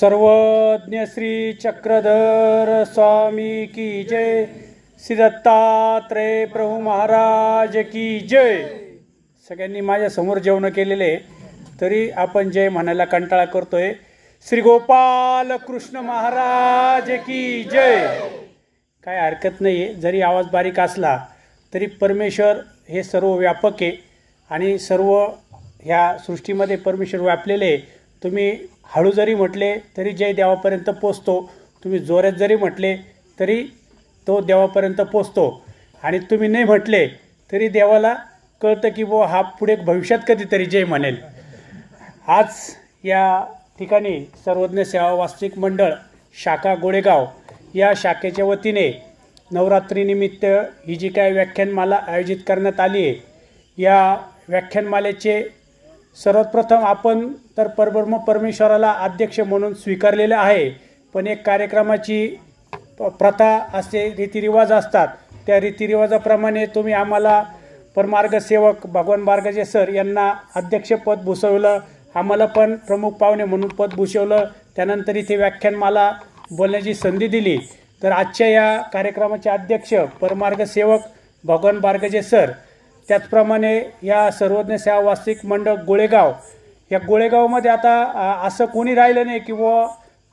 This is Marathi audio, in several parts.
सर्वज्ञ श्री चक्रधर स्वामी की जय। श्री दत्तात्रेय प्रभू महाराज की जय। सगळ्यांनी माझ्या समोर जेवण केलेले तरी आपण जय म्हणायला कंटाळा करतोय। श्री गोपाल कृष्ण महाराज की जय। काय हरकत नाही, जरी आवाज बारीक असला तरी परमेश्वर हे सर्व व्यापक आहे आणि सर्व ह्या सृष्टीमध्ये परमेश्वर व्यापलेले। तुम्ही हळू जरी म्हटले तरी जय देवापर्यंत पोचतो, तुम्ही जोरात जरी म्हटले तरी तो देवापर्यंत पोचतो आणि तुम्ही नाही म्हटले तरी देवाला कळतं की वो हा पुढे भविष्यात कधीतरी जय म्हणेल। आज या ठिकाणी सर्वज्ञ सेवा वास्तविक मंडळ शाखा गोळेगाव या शाखेच्या वतीने नवरात्रीनिमित्त ही जी काय व्याख्यानमाला आयोजित करण्यात आली आहे, या व्याख्यानमालेचे सर्वप्रथम आपण तर परब्रह्म परमेश्वराला अध्यक्ष म्हणून स्वीकारलेले आहे, पण एक कार्यक्रमाची प्रथा असते, रीतिरिवाज असतात। त्या रीतिरिवाजाप्रमाणे तुम्ही आम्हाला परमार्ग सेवक भगवान बारगजे सर यांना अध्यक्षपद भूषवलं, आम्हाला पण प्रमुख पाहुणे म्हणून पद भूषवलं। त्यानंतर इथे व्याख्यानमाला बोलण्याची संधी दिली। तर आजच्या या कार्यक्रमाचे अध्यक्ष परमार्ग सेवक भगवान बारगजे सर, त्याचप्रमाणे या सर्वज्ञ सेवा वास्तविक मंडळ गोळेगाव, या गोळेगावमध्ये आता असं कोणी राहिलं नाही की व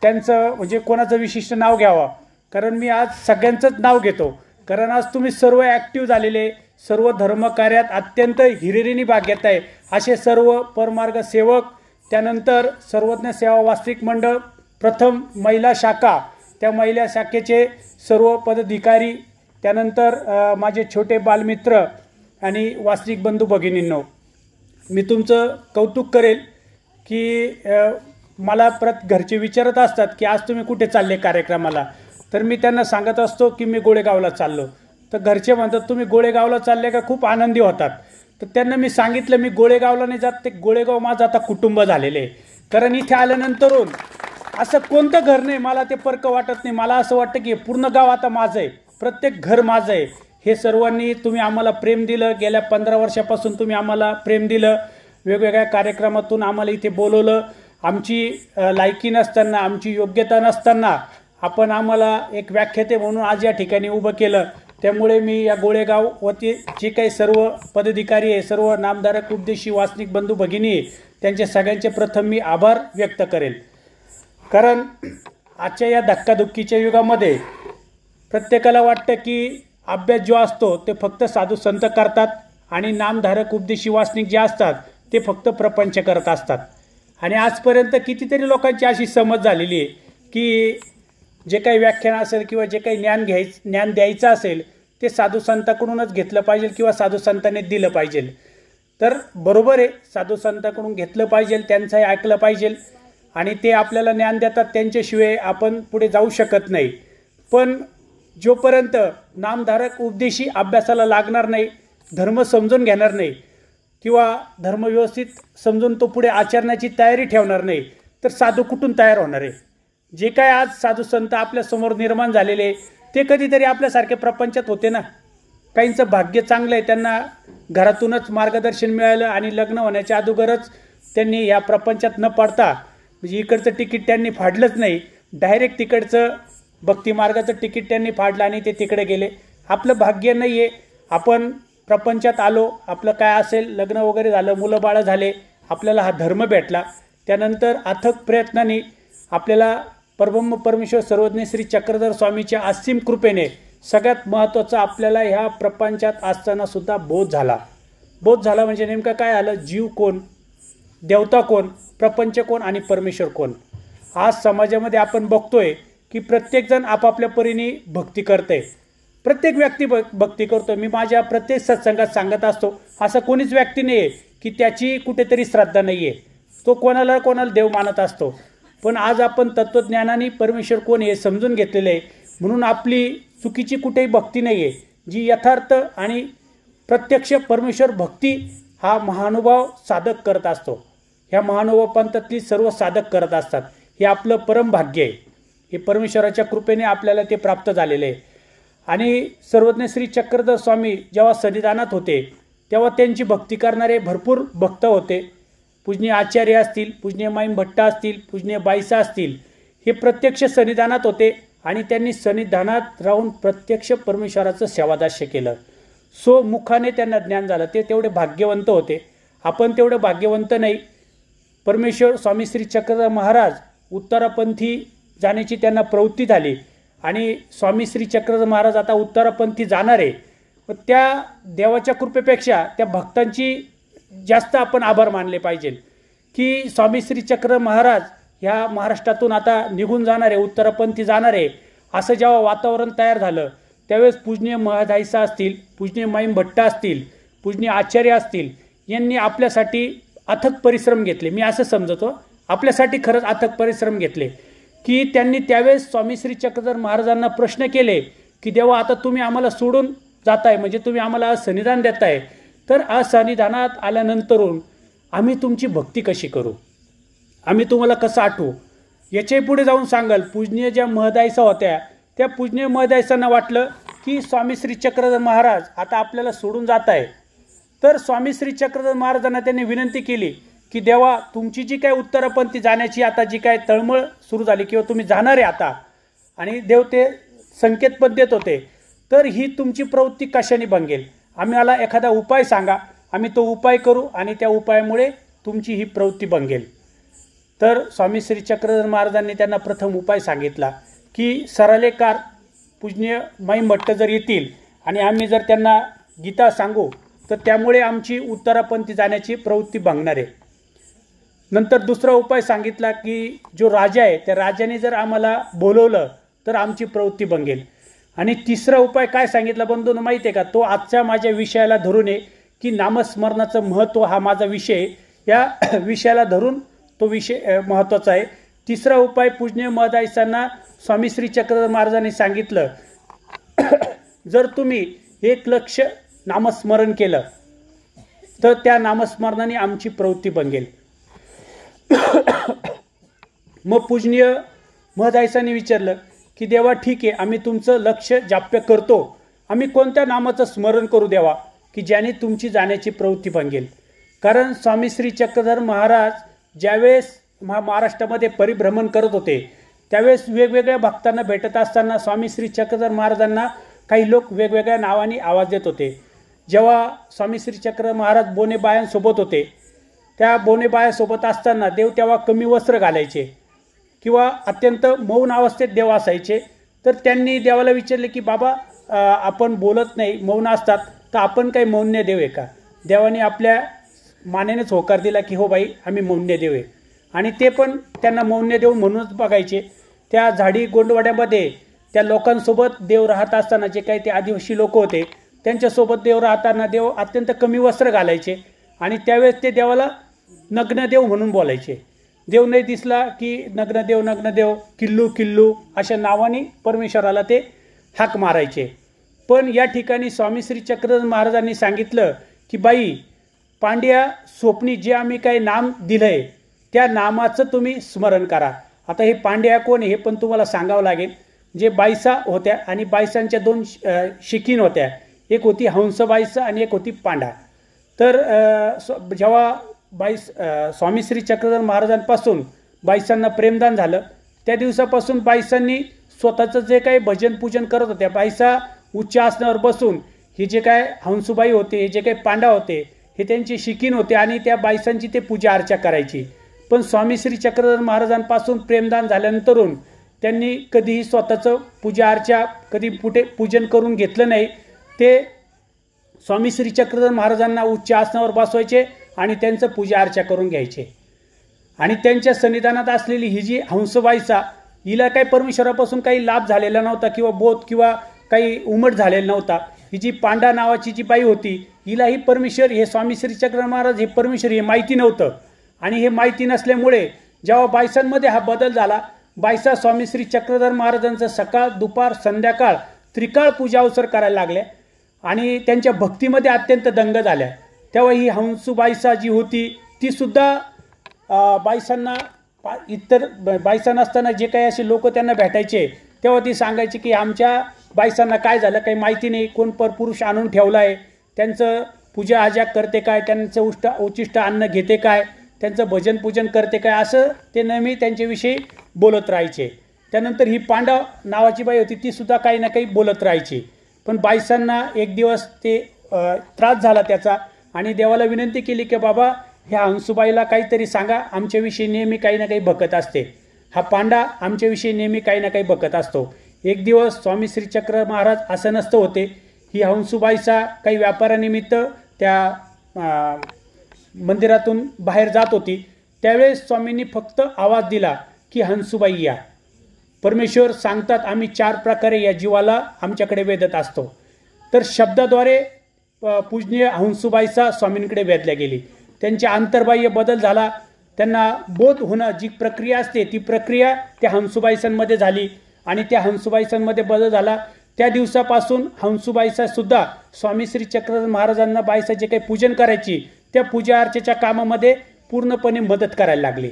त्यांचं म्हणजे कोणाचं विशिष्ट नाव घ्यावं, कारण मी आज सगळ्यांचंच नाव घेतो, कारण आज तुम्ही सर्व ॲक्टिव्ह झालेले, सर्व धर्मकार्यात अत्यंत हिरिरीने भाग घेत आहे असे सर्व परमार्ग सेवक। त्यानंतर सर्वज्ञ सेवा वास्तविक मंडळ प्रथम महिला शाखा, त्या महिला शाखेचे सर्व पदाधिकारी, त्यानंतर माझे छोटे बालमित्र आणि वास्तविक बंधू भगिनींनो, मी तुमचं कौतुक करेल की मला घरचे विचारत असतात की आज तुम्ही कुठे चालले कार्यक्रमाला, तर मी त्यांना सांगत असतो की मी गोळेगावला चाललो। तर घरचे म्हणतात तुम्ही गोळेगावला चालले का, खूप आनंदी होतात। तर त्यांना मी सांगितलं मी गोळेगावला नाही जात, ते गोळेगाव माझं आता कुटुंब झालेले आहे, कारण इथे आल्यानंतरून असं कोणतं घर नाही मला ते परक वाटत नाही। मला असं वाटतं की पूर्ण गाव आता माझं आहे, प्रत्येक घर माझं आहे। हे सर्वांनी तुम्ही आम्हाला प्रेम दिलं, गेल्या 15 वर्षापासून तुम्ही आम्हाला प्रेम दिलं, वेगवेगळ्या कार्यक्रमातून आम्हाला इथे बोलवलं। आमची लायकी नसताना, आमची योग्यता नसताना आपण आम्हाला एक व्याख्याते म्हणून आज या ठिकाणी उभं केलं। त्यामुळे मी या गोळेगाव वती जे काही सर्व पदाधिकारी आहे, सर्व नामधारक उपदेशी वासनिक बंधू भगिनी, त्यांचे सगळ्यांचे प्रथम मी आभार व्यक्त करेल। कारण आजच्या या धक्काधुक्कीच्या युगामध्ये प्रत्येकाला वाटतं की अभ्यास जो असतो ते फक्त साधू संत करतात आणि नामधारक उपदेशी वासनिक जे असतात ते फक्त प्रपंच करत असतात। आणि आजपर्यंत कितीतरी लोकांची अशी समज झालेली आहे की जे काही व्याख्यान असेल किंवा जे काही ज्ञान द्यायचं असेल ते साधू संतांकडूनच घेतलं पाहिजे किंवा साधू संतांनी दिलं पाहिजे। तर बरोबर आहे, साधू संतांकडून घेतलं पाहिजे, त्यांचंही ऐकलं पाहिजे आणि ते आपल्याला ज्ञान देतात, त्यांच्याशिवाय आपण पुढे जाऊ शकत नाही। पण जोपर्यंत नामधारक उपदेशी अभ्यासाला लागणार नाही, धर्म समजून घेणार नाही किंवा धर्म व्यवस्थित समजून तो पुढे आचरण्याची तयारी ठेवणार नाही, तर साधू कुठून तयार होणार आहे। जे काय आज साधू संत आपल्यासमोर निर्माण झालेले ते कधीतरी आपल्यासारखे प्रपंचात होते ना। काहींचं भाग्य चांगलं आहे, त्यांना घरातूनच मार्गदर्शन मिळालं आणि लग्न होण्याच्या अगोदरच त्यांनी या प्रपंचात न पडता म्हणजे इकडचं तिकीट त्यांनी फाडलंच नाही, डायरेक्ट तिकडचं भक्ती मार्गाचं तिकीट त्यांनी फाडलं आणि ते तिकडे गेले। आपलं भाग्य नाही आहे, आपण प्रपंचात आलो, आपलं काय असेल लग्न वगैरे झालं, मुलं बाळं झाले, आपल्याला हा धर्म भेटला, त्यानंतर अथक प्रयत्नांनी आपल्याला परब्रह्म परमेश्वर सर्वज्ञ श्री चक्रधर स्वामीच्या असीम कृपेने सगळ्यात महत्त्वाचं आपल्याला ह्या प्रपंचात असताना सुद्धा बोध झाला। बोध झाला म्हणजे नेमकं काय आलं, जीव कोण, देवता कोण, प्रपंच कोण आणि परमेश्वर कोण। आज समाजामध्ये आपण बघतोय की प्रत्येकजण आपापल्या परीने भक्ती करते, प्रत्येक व्यक्ती भक्ती करतो। मी माझ्या प्रत्येक सत्संगात सांगत असतो, असं कोणीच व्यक्ती नाही आहे की त्याची कुठेतरी श्रद्धा नाही आहे, तो कोणाला देव मानत असतो। पण आज आपण तत्त्वज्ञानाने परमेश्वर कोण हे समजून घेतलेले आहे, म्हणून आपली चुकीची कुठेही भक्ती नाही आहे, जी यथार्थ आणि प्रत्यक्ष परमेश्वर भक्ती हा महानुभाव साधक करत असतो। ह्या महानुभाव पंथातली सर्व साधक करत असतात, हे आपलं परम भाग्य आहे, हे परमेश्वराच्या कृपेने आपल्याला ते प्राप्त झालेले आहे। आणि सर्वज्ञ श्री चक्रधर स्वामी जेव्हा सन्निधानात होते तेव्हा त्यांची भक्ती करणारे भरपूर भक्त होते। पूजनीय आचार्य असतील, पूजनीय माईम भट्ट असतील, पूजनीय बाईसा असतील, हे प्रत्यक्ष सन्निधानात होते आणि त्यांनी सन्निधानात राहून प्रत्यक्ष परमेश्वराचं सेवादास्य केलं. सो मुखाने त्यांना ज्ञान झालं. ते तेवढे भाग्यवंत होते. आपण तेवढे भाग्यवंत नाही. परमेश्वर स्वामी श्री चक्रधर महाराज उत्तरापंथी जाण्याची त्यांना प्रवृत्ती झाली आणि स्वामी श्री चक्रधर महाराज आता उत्तरापंथी जाणार आहे. त्या देवाच्या कृपेपेक्षा त्या भक्तांची जास्त आपण आभार मानले पाहिजे की स्वामी श्री चक्रधर महाराज ह्या महाराष्ट्रातून आता निघून जाणार आहे, उत्तरापंथी जाणार आहे. असं जेव्हा वातावरण तयार झालं त्यावेळेस पूजनीय महदायसा असतील, पूजनीय माईम भट्ट असतील, पूजनीय आचार्य असतील, यांनी आपल्यासाठी अथक परिश्रम घेतले. मी असं समजतो आपल्यासाठी खरंच अथक परिश्रम घेतले की त्यांनी त्यावेळेस स्वामी श्री चक्रधर महाराजांना प्रश्न केले की देवा आता तुम्ही आम्हाला सोडून जाताय, म्हणजे तुम्ही आम्हाला सन्निधान देताय, तर आज सन्निधानात आल्यानंतरून आम्ही तुमची भक्ती कशी करू, आम्ही तुम्हाला कसं आठवू. याच्याही पुढे जाऊन सांगाल पूजनीय ज्या महदायसा होत्या त्या पूजनीय महदायसांना वाटलं की स्वामी श्री चक्रधर महाराज आता आपल्याला सोडून जात आहे. तर स्वामी श्री चक्रधर महाराजांना त्यांनी विनंती केली की देवा तुमची जी काय उत्तरापंथी जाण्याची आता जी काय तळमळ सुरू झाली किंवा तुम्ही जाणार आहे आता, आणि देव ते संकेत पण देत होते, तर ही तुमची प्रवृत्ती कशाने भंगेल, आम्हाला एखादा उपाय सांगा, आम्ही तो उपाय करू आणि त्या उपायामुळे तुमची ही प्रवृत्ती भंगेल. तर स्वामी श्री चक्रधर महाराजांनी त्यांना प्रथम उपाय सांगितला की सरलेकार पूजनीय माईम भट्ट जर येतील आणि आम्ही जर त्यांना गीता सांगू तर त्यामुळे आमची उत्तरापंथी जाण्याची प्रवृत्ती भंगणार आहे. नंतर दुसरा उपाय सांगितला की जो राजा आहे त्या राजाने जर आम्हाला बोलवलं तर आमची प्रवृत्ती भंगेल. आणि तिसरा उपाय काय सांगितला बंधूंनो माहिती आहे का, तो आजच्या माझ्या विषयाला धरून आहे की नामस्मरणाचं महत्त्व हा माझा विषय, या विषयाला धरून तो विषय महत्त्वाचा आहे. तिसरा उपाय पूजनीय महदायसांना स्वामी श्री चक्रधर महाराजांनी सांगितलं जर तुम्ही 1 लक्ष नामस्मरण केलं तर त्या नामस्मरणाने आमची प्रवृत्ती भंगेल. मग पूजनीय महदायसांनी विचारलं की देवा ठीक आहे, आम्ही तुमचं लक्ष जाप्य करतो, आम्ही कोणत्या नामाचं स्मरण करू देवा की ज्याने तुमची जाण्याची प्रवृत्ती भंगेल. कारण स्वामी श्री चक्रधर महाराज ज्यावेळेस महाराष्ट्रामध्ये परिभ्रमण करत होते त्यावेळेस वेगवेगळ्या भक्तांना भेटत असताना स्वामी श्री चक्रधर महाराजांना काही लोक वेगवेगळ्या नावाने आवाज देत होते. जेव्हा स्वामी श्री चक्रधर महाराज बोनेबायांसोबत होते त्या बोनेबायासोबत असताना देव तेव्हा कमी वस्त्र घालायचे किंवा अत्यंत मौन अवस्थेत देव असायचे. तर त्यांनी देवाला विचारले की बाबा आपण बोलत नाही, मौन असतात, तर आपण काही मौन्य देव आहे का. देवाने आपल्या मानेनेच होकार दिला की हो बाई आम्ही मौन्य देव आहे. आणि ते पण त्यांना मौन्य देव म्हणूनच बघायचे. त्या झाडी गोंडवाड्यामध्ये त्या लोकांसोबत देव राहत असताना जे काही ते आदिवासी लोक होते त्यांच्यासोबत देव राहताना देव अत्यंत कमी वस्त्र घालायचे आणि त्यावेळेस ते देवाला नग्नदेव म्हणून बोलायचे. देव नाही दिसला की नग्नदेव किल्लू किल्लू अशा नावाने परमेश्वराला ते हाक मारायचे. पण या ठिकाणी स्वामी श्री चक्रधर महाराजांनी सांगितलं की बाई पांड्या स्वप्नी जे आम्ही काही नाम दिलंय त्या नामाचं तुम्ही स्मरण करा. आता हे पांड्या कोण हे पण तुम्हाला सांगावं लागेल. जे बायसा होत्या आणि बायसांच्या 2 शिकीन होत्या, एक होती हंसबाईसा आणि एक होती पांडा. तर जेव्हा स्वामी श्री चक्रधर महाराजांपासून बायसांना प्रेमदान झालं त्या दिवसापासून बायसांनी स्वतःचं जे काही भजन पूजन करत होत्या, बायसा उच्च आसनावर बसून हे जे काय हंसुबाई होते, हे जे काही पांडा होते हे त्यांचे शिकीन होते आणि त्या बायसांची ते पूजा अर्चा करायची. पण स्वामी श्री चक्रधर महाराजांपासून प्रेमदान झाल्यानंतरून त्यांनी कधीही स्वतःचं पूजा अर्चा कधी कुठे पूजन करून घेतलं नाही. ते स्वामी श्री चक्रधर महाराजांना उच्च आसनावर बसवायचे आणि त्यांचं पूजा अर्चा करून घ्यायचे. आणि त्यांच्या सन्निधानात असलेली ही जी हंसबाईसा हिला काही परमेश्वरापासून काही लाभ झालेला नव्हता किंवा बोध किंवा काही उमट झालेला नव्हता. ही जी पांडा नावाची जी बाई होती हिलाही परमेश्वर हे स्वामी श्री चक्रधर महाराज हे परमेश्वर हे माहिती नव्हतं. आणि हे माहिती नसल्यामुळे जेव्हा बायसांमध्ये हा बदल झाला, बायसा स्वामी श्री चक्रधर महाराजांचं सकाळ दुपार संध्याकाळ त्रिकाळ पूजा अवसर करायला लागल्या आणि त्यांच्या भक्तीमध्ये अत्यंत दंग झाल्या. तेव्हा ही हंसुबाईसा जी होती ती सुद्धा बायसांना इतर बायसा नसताना जे काही असे लोक त्यांना भेटायचे तेव्हा ती सांगायची की आमच्या बायसांना काय झालं काही माहिती नाही, कोण परपुरुष आणून ठेवला आहे, त्यांचं पूजा आजा करते काय, त्यांचं उच्चिष्ट अन्न घेते काय, त्यांचं भजन पूजन करते काय असं ते नेहमी त्यांच्याविषयी बोलत राहायचे. त्यानंतर ही पांडा नावाची बाई होती, ती सुद्धा काही ना काही बोलत राहायची. पण बायसांना एक दिवस ते त्रास झाला त्याचा, आणि देवाला विनंती केली की बाबा ह्या हंसूबाईला काहीतरी सांगा, आमच्याविषयी नेहमी काही ना काही बकत असते, हा पांडा आमच्याविषयी नेहमी काही ना काही बकत असतो. एक दिवस स्वामी श्री चक्र महाराज असं नसतं होते, ही हंसूबाईचा काही व्यापारानिमित्त त्या मंदिरातून बाहेर जात होती. त्यावेळेस स्वामींनी फक्त आवाज दिला की हंसूबाई या. परमेश्वर सांगतात आम्ही 4 प्रकारे या जीवाला आमच्याकडे वेधत असतो. तर शब्दाद्वारे पूजनीय हंसूबाईचा स्वामींकडे वेधल्या गेली. त्यांच्या अंतर्बाह्य बदल झाला, त्यांना बोध होणं जी प्रक्रिया असते ती प्रक्रिया त्या हंसूबाईसांमध्ये झाली, आणि त्या हंसूबाईसांमध्ये बदल झाला. त्या दिवसापासून हंसूबाईसा सुद्धा स्वामी श्री चक्र महाराजांना बाईसा जे काही पूजन करायची त्या पूजा अर्चेच्या कामामध्ये पूर्णपणे मदत करायला लागली.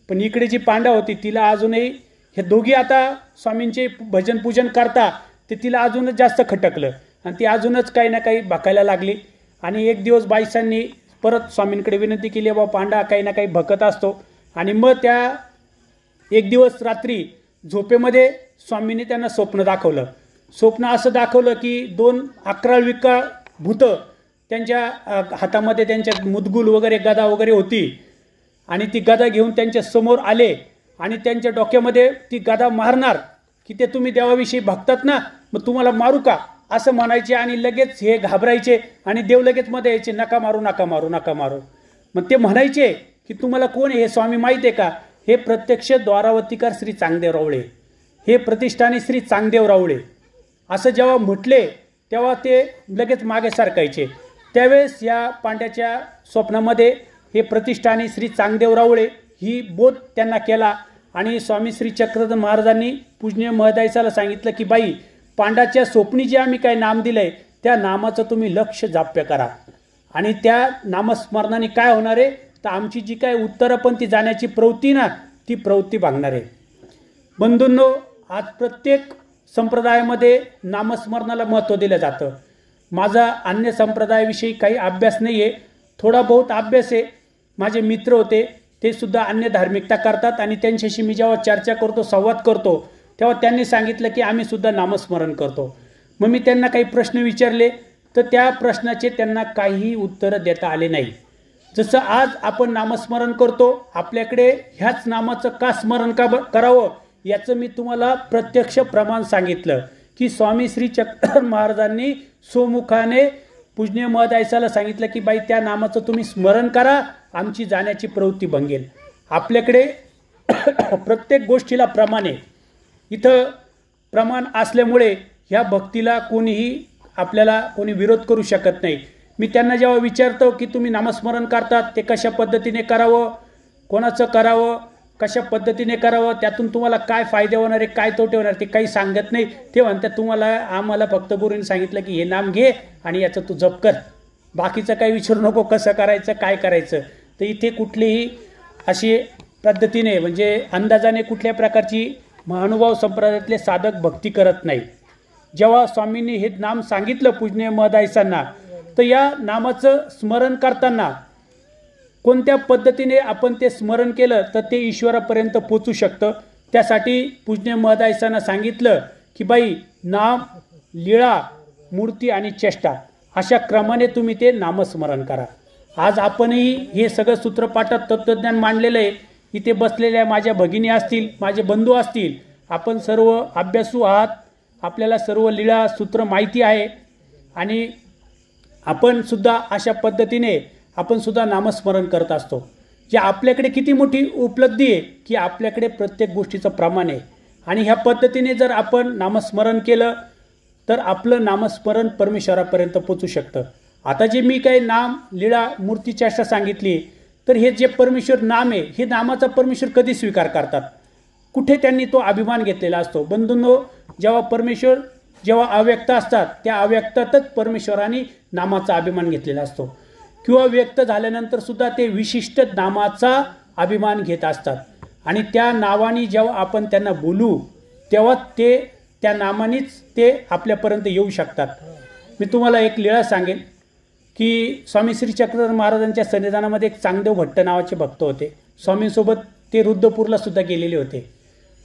पण इकडे जी पांडा होती तिला अजूनही हे दोघी आता स्वामींचे भजन पूजन करता ते तिला अजूनच जास्त खटकलं, आणि ती अजूनच काही ना काही भकायला लागली. आणि एक दिवस बाईसांनी परत स्वामींकडे विनंती केली, बाबा पांडा काही ना काही भकत असतो. आणि मग त्या एक दिवस रात्री झोपेमध्ये स्वामींनी त्यांना स्वप्न दाखवलं. स्वप्न असं दाखवलं की 2 अकराळ विकराळ भूतं त्यांच्या हातामध्ये त्यांच्या मुदगुल वगैरे गदा वगैरे होती, आणि ती गदा घेऊन त्यांच्या समोर आले, आणि त्यांच्या डोक्यामध्ये ती गदा मारणार की ते तुम्ही देवाविषयी भक्तात ना, मग तुम्हाला मारू का असं म्हणायचे. आणि लगेच हे घाबरायचे, आणि देव लगेच मध्ये यायचे, नका मारू नका मारू नका मारू. मग ते म्हणायचे की तुम्हाला कोण हे स्वामी माहीत आहे का, हे प्रत्यक्ष द्वारावतीकार श्री चांगदेव रावळे, हे प्रतिष्ठानी श्री चांगदेव रावळे असं जेव्हा म्हटले तेव्हा ते लगेच मागे सारखायचे. त्यावेळेस या पांड्याच्या स्वप्नामध्ये हे प्रतिष्ठानी श्री चांगदेव रावळे ही बोध त्यांना केला, आणि स्वामी श्री चक्रधर महाराजांनी पूजनीय महदायसाला सांगितलं की बाई पांडाच्या स्वप्नी जे आम्ही काय नाम दिलंय त्या नामाचं तुम्ही लक्ष जाप्य करा, आणि त्या नामस्मरणाने काय होणार आहे तर आमची जी काय उत्तरपंथी जाण्याची प्रवृत्ती ना ती प्रवृत्ती भागणार आहे. बंधूंनो, आज प्रत्येक संप्रदायामध्ये नामस्मरणाला महत्त्व दिलं जातं. माझा अन्य संप्रदायाविषयी काही अभ्यास नाही आहे, थोडा बहुत अभ्यास आहे. माझे मित्र होते ते सुद्धा अन्य धार्मिकता करतात, आणि त्यांच्याशी मी जेव्हा चर्चा करतो संवाद करतो तेव्हा त्यांनी सांगितलं की आम्ही सुद्धा नामस्मरण करतो. मग मी त्यांना काही प्रश्न विचारले तर त्या प्रश्नाचे त्यांना काहीही उत्तरं देता आले नाही. जसं आज आपण नामस्मरण करतो, आपल्याकडे ह्याच नामाचं का स्मरण करावं याचं मी तुम्हाला प्रत्यक्ष प्रमाण सांगितलं की स्वामी श्री चक्र महाराजांनी स्वमुखाने पूजनीय महदायसाला सांगितलं की बाई त्या नामाचं तुम्ही स्मरण करा, आमची जाण्याची प्रवृत्ती भंगेल. आपल्याकडे प्रत्येक गोष्टीला प्रमाण आहे. इथं प्रमाण असल्यामुळे ह्या भक्तीला कोणीही आपल्याला कोणी विरोध करू शकत नाही. मी त्यांना जेव्हा विचारतो की तुम्ही नामस्मरण करतात ते कशा पद्धतीने करावं, कोणाचं करावं, कशा पद्धतीने करावं, त्यातून तुम्हाला काय फायदे होणार आहे, काय तोटे होणार, ते काही सांगत नाही. ते म्हणतात तुम्हाला आम्हाला फक्त गुरुंनी सांगितलं की हे नाम घे आणि याचं तू जप कर, बाकीचं काही विचारू नको कसं करायचं काय करायचं. तर इथे कुठलीही अशी पद्धतीने म्हणजे अंदाजाने कुठल्या प्रकारची महानुभाव संप्रदायातले साधक भक्ती करत नाही. जेव्हा स्वामींनी हे नाम सांगितलं पूजनीय महदायसांना तर या नामाचं स्मरण करताना कोणत्या पद्धतीने आपण ते स्मरण केलं तर ते ईश्वरापर्यंत पोचू शकतं. त्यासाठी पूजनीय महदायसांना सांगितलं की बाई नाम, लीळा, मूर्ती आणि चेष्टा अशा क्रमाने तुम्ही ते नामस्मरण करा. आज आपणही हे सगळं सूत्रपाठात तत्त्वज्ञान मांडलेलं आहे. इथे बसलेल्या माझ्या भगिनी असतील, माझे बंधू असतील, आपण सर्व अभ्यासू आहात, आपल्याला सर्व लीळा सूत्र माहिती आहे, आणि आपण सुद्धा अशा पद्धतीने आपण सुद्धा नामस्मरण करत असतो. जे आपल्याकडे किती मोठी उपलब्धी आहे की आपल्याकडे प्रत्येक गोष्टीचं प्रमाण आहे, आणि ह्या पद्धतीने जर आपण नामस्मरण केलं तर आपलं नामस्मरण परमेश्वरापर्यंत पोचू शकतं. आता जे मी काही नाम, लीळा, मूर्ती, चेष्टा सांगितली तर हे जे परमेश्वर नाम आहे हे नामाचा परमेश्वर कधी स्वीकार करतात, कुठे त्यांनी तो अभिमान घेतलेला असतो. बंधूंनो, जेव्हा परमेश्वर जेव्हा अव्यक्त असतात त्या अव्यक्तातच परमेश्वराने नामाचा अभिमान घेतलेला असतो, किंवा व्यक्त झाल्यानंतर सुद्धा ते विशिष्ट नामाचा अभिमान घेत असतात, आणि त्या नावाने जेव्हा आपण त्यांना बोलू तेव्हा ते त्या नामानेच ते आपल्यापर्यंत येऊ शकतात. मी तुम्हाला एक लीळा सांगेन. की स्वामी श्री चक्रधर महाराजांच्या सन्निधानामध्ये एक चांगदेव भट्ट नावाचे भक्त होते. स्वामींसोबत ते रुद्रपूरला सुद्धा गेलेले होते.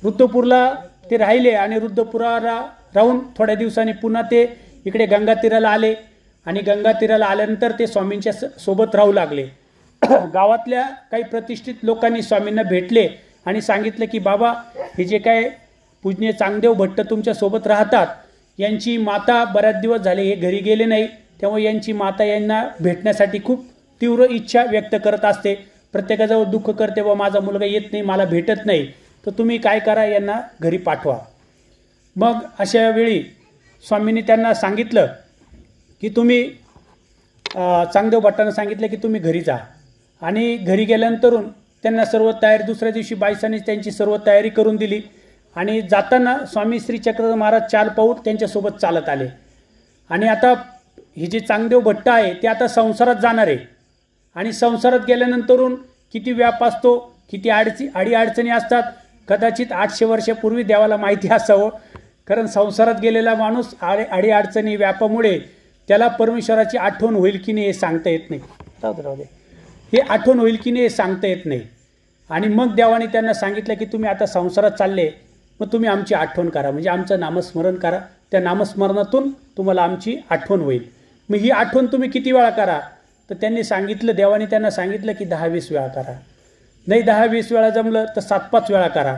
रुद्रपूरला ते राहिले आणि रुद्रपुराला राहून थोड्या दिवसांनी पुन्हा ते इकडे गंगा तीराला आले आणि गंगा तीराला आल्यानंतर ते स्वामींच्या सोबत राहू लागले. गावातल्या काही प्रतिष्ठित लोकांनी स्वामींना भेटले आणि सांगितलं की बाबा, हे जे काय पूजनीय चांगदेव भट्ट तुमच्या सोबत राहतात, यांची माता बऱ्याच दिवस झाले हे घरी गेले नाही, त्यामुळे यांची माता यांना भेटण्यासाठी खूप तीव्र इच्छा व्यक्त करत असते. प्रत्येकाजवळ दुःख करते, व माझा मुलगा येत नाही, मला भेटत नाही, तर तुम्ही काय करा, यांना घरी पाठवा. मग अशा वेळी स्वामींनी त्यांना सांगितलं की तुम्ही चांगदेव भट्टांना सांगितलं की तुम्ही घरी जा. आणि घरी गेल्यानंतर त्यांना सर्व तयारी, दुसऱ्या दिवशी बायसांनी त्यांची सर्व तयारी करून दिली. आणि जाताना स्वामी श्री चक्रधर महाराज 4 पाऊल त्यांच्यासोबत चालत आले. आणि आता हे जे चांगदेव भट्ट आहे ते आता संसारात जाणार आहे. आणि संसारात गेल्यानंतर किती व्याप असतो, किती अडीअडचणी असतात. कदाचित 800 वर्षापूर्वी देवाला माहिती असावं, कारण संसारात गेलेला माणूस अडीअडचणी व्यापामुळे त्याला परमेश्वराची आठवण होईल की नाही हे सांगता येत नाही. हे आठवण होईल की नाही हे सांगता येत नाही. आणि मग देवाने त्यांना सांगितलं की तुम्ही आता संसारात चालले, मग तुम्ही आमची आठवण करा, म्हणजे आमचं नामस्मरण करा. त्या नामस्मरणातून तुम्हाला आमची आठवण होईल. मग ही आठवण तुम्ही किती वेळा करा, तर त्यांनी सांगितलं, देवाने त्यांना सांगितलं की 10-20 वेळा करा. नाही 10-20 वेळा जमलं तर 7-5 वेळा करा.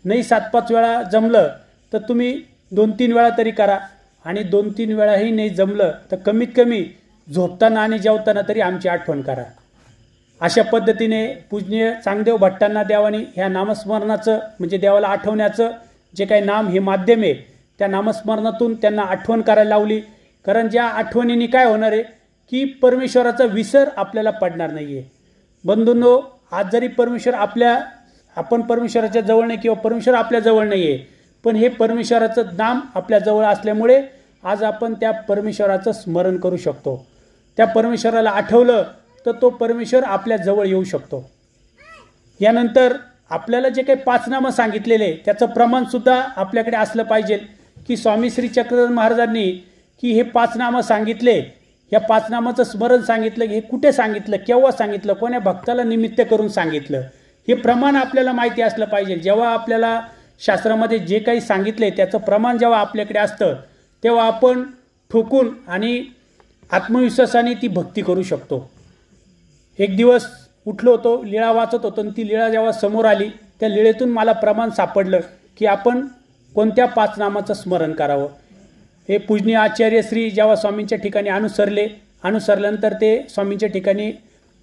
नाही 7-5 वेळा जमलं तर तुम्ही 2-3 वेळा तरी करा. आणि 2-3 वेळाही नाही जमलं तर कमीत कमी झोपताना आणि जेवताना तरी आमची आठवण करा. अशा पद्धतीने पूजनीय चांगदेव भट्टांना देवाने ह्या नामस्मरणाचं, म्हणजे देवाला आठवण्याचं जे काही नाम हे माध्यम आहे, त्या नामस्मरणातून त्यांना आठवण करायला लावली. कारण ज्या आठवणीने काय होणार आहे की परमेश्वराचा विसर आपल्याला पडणार नाही आहे. बंधूंनो, आज जरी आपण परमेश्वराच्या जवळ नाही किंवा परमेश्वर आपल्या जवळ नाही आहे, पण हे परमेश्वराचं नाम आपल्या जवळ असल्यामुळे आज आपण त्या परमेश्वराचं स्मरण करू शकतो. त्या परमेश्वराला आठवलं तर तो परमेश्वर आपल्या जवळ येऊ शकतो. यानंतर आपल्याला जे काही 5 नामं सांगितलेले त्याचं प्रमाणसुद्धा आपल्याकडे असलं पाहिजे की स्वामी श्री चक्रधर महाराजांनी की हे 5 नामं सांगितले, या 5 नामाचं स्मरण सांगितलं, हे कुठे सांगितलं, केव्हा सांगितलं, कोण्या भक्ताला निमित्त करून सांगितलं, हे प्रमाण आपल्याला माहिती असलं पाहिजे. जेव्हा आपल्याला शास्त्रामध्ये जे काही सांगितले त्याचं प्रमाण जेव्हा आपल्याकडे असतं, तेव्हा आपण ठोकून आणि आत्मविश्वासाने ती भक्ती करू शकतो. एक दिवस उठलो होतो, लीळा वाचत होतो, आणि ती लीळा जेव्हा समोर आली, त्या लीळेतून मला प्रमाण सापडलं की आपण कोणत्या 5 नामाचं स्मरण करावं. हे पूजनीय आचार्य श्री जेव्हा स्वामींच्या ठिकाणी अनुसरल्यानंतर ते स्वामींच्या ठिकाणी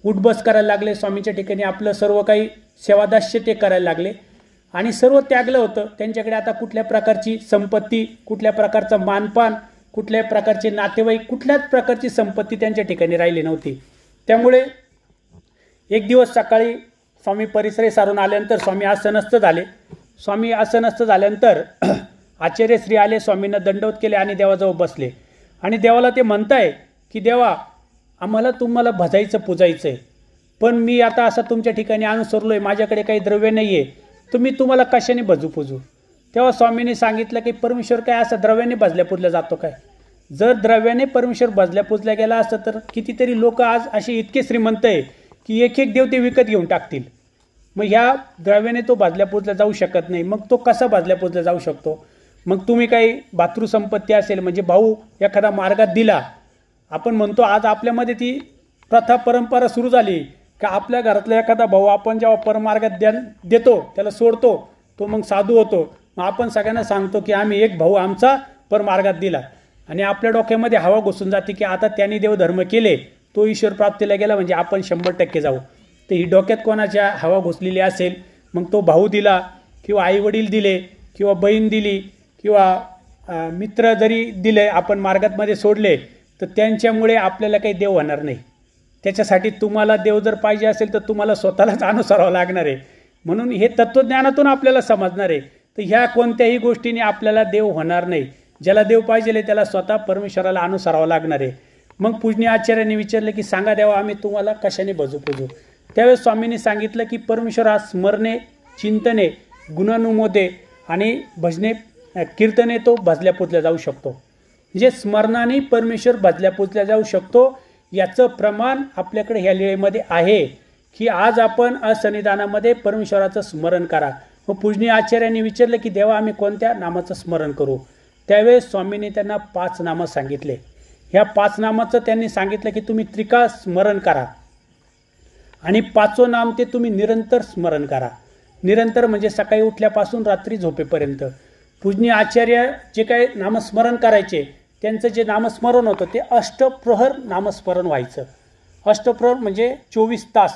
उठबस करायला लागले. स्वामींच्या ठिकाणी आपलं सर्व काही सेवादास्य ते करायला लागले आणि सर्व त्यागलं होतं. त्यांच्याकडे आता कुठल्या प्रकारची संपत्ती, कुठल्या प्रकारचा मानपान, कुठल्याही प्रकारचे नातेवाईक, कुठल्याच प्रकारची संपत्ती त्यांच्या ठिकाणी राहिली नव्हती. त्यामुळे एक दिवस सकाळी स्वामी परिसरे सारून आल्यानंतर स्वामी आसनस्थ झाले. स्वामी आसनस्थ झाल्यानंतर आचार्य श्री आले, स्वामींना दंडवत केले आणि देवाजवळ बसले. आणि देवाला ते म्हणताय की देवा, आम्हाला तुम्हाला भजायचं पूजायचं आहे, पण मी आता असं तुमच्या ठिकाणी अनुसरलो आहे, माझ्याकडे काही द्रव्य नाही आहे, तर मी तुम्हाला कशाने भजू पूजू. तेव्हा स्वामींनी सांगितलं की परमेश्वर काय असं द्रव्याने भजल्या पूजल्या जातो काय? जर द्रव्याने परमेश्वर भजल्या पूजल्या गेला असतं तर कितीतरी लोक आज असे इतके श्रीमंत आहे की एक देव ते विकत घेऊन टाकतील. मग ह्या द्रव्याने तो भाजल्या पूजला जाऊ शकत नाही. मग तो कसा भाजल्या पूजला जाऊ शकतो? मग तुम्ही काही भातृसंपत्ती असेल, म्हणजे भाऊ एखादा मार्गात दिला, आपण म्हणतो आज आपल्यामध्ये ती प्रथा परंपरा सुरू झाली का आपल्या घरातला एखादा भाऊ आपण जेव्हा परमार्गात देतो, त्याला सोडतो, तो मग साधू होतो. मग आपण सगळ्यांना सांगतो की आम्ही एक भाऊ आमचा परमार्गात दिला, आणि आपल्या डोक्यामध्ये हवा घुसून जाते की आता त्यांनी देवधर्म केले, तो ईश्वर प्राप्तीला गेला, म्हणजे आपण 100% जाऊ. तर ही डोक्यात कोणाच्या हवा घुसलेली असेल, मग तो भाऊ दिला किंवा आईवडील दिले किंवा बहीण दिली किंवा मित्र जरी दिले, आपण मार्गातमध्ये सोडले, तर त्यांच्यामुळे आपल्याला काही देव होणार नाही. त्याच्यासाठी तुम्हाला देव जर पाहिजे असेल तर तुम्हाला स्वतःलाच अनुसरावं लागणार आहे. म्हणून हे तत्त्वज्ञानातून आपल्याला समजणार आहे. तर ह्या कोणत्याही गोष्टीने आपल्याला देव होणार नाही. ज्याला देव पाहिजे त्याला स्वतः परमेश्वराला अनुसरावं लागणार आहे. मग पूजनीय आचार्यांनी विचारलं की सांगा देवा, आम्ही तुम्हाला कशाने भजू पूजू. त्यावेळेस स्वामींनी सांगितलं की परमेश्वरा स्मरणे, चिंतने, गुणानुमोदे आणि भजने, कीर्तने तो भजल्या पूजल्या जाऊ शकतो. म्हणजे स्मरणाने परमेश्वर भजल्या पूजल्या जाऊ शकतो. याचं प्रमाण आपल्याकडे ह्या लीळेमध्ये आहे की आज आपण असन्निधानामध्ये परमेश्वराचं स्मरण करा. मग पूजनीय आचार्यांनी विचारलं की देवा आम्ही कोणत्या नामाचं स्मरण करू. त्यावेळेस स्वामींनी त्यांना 5 नामं सांगितले. ह्या 5 नामाचं त्यांनी सांगितलं की तुम्ही त्रिकाळ स्मरण करा आणि 5वं नाम ते तुम्ही निरंतर स्मरण करा. निरंतर म्हणजे सकाळी उठल्यापासून रात्री झोपेपर्यंत. पूजनीय आचार्य जे काही नामस्मरण करायचे त्यांचं जे नामस्मरण होतं ते अष्टप्रहर नामस्मरण व्हायचं. अष्टप्रहर म्हणजे 24 तास.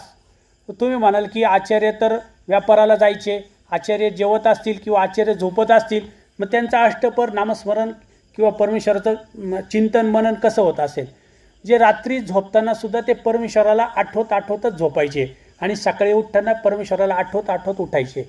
तुम्ही म्हणाल की आचार्य तर व्यापाराला जायचे, आचार्य जेवत असतील किंवा आचार्य झोपत असतील, मग त्यांचं अष्टप्रहर नामस्मरण किंवा परमेश्वराचं चिंतन मनन कसं होत असेल. जे रात्री झोपताना सुद्धा ते परमेश्वराला आठवतच झोपायचे आणि सकाळी उठताना परमेश्वराला आठवत उठायचे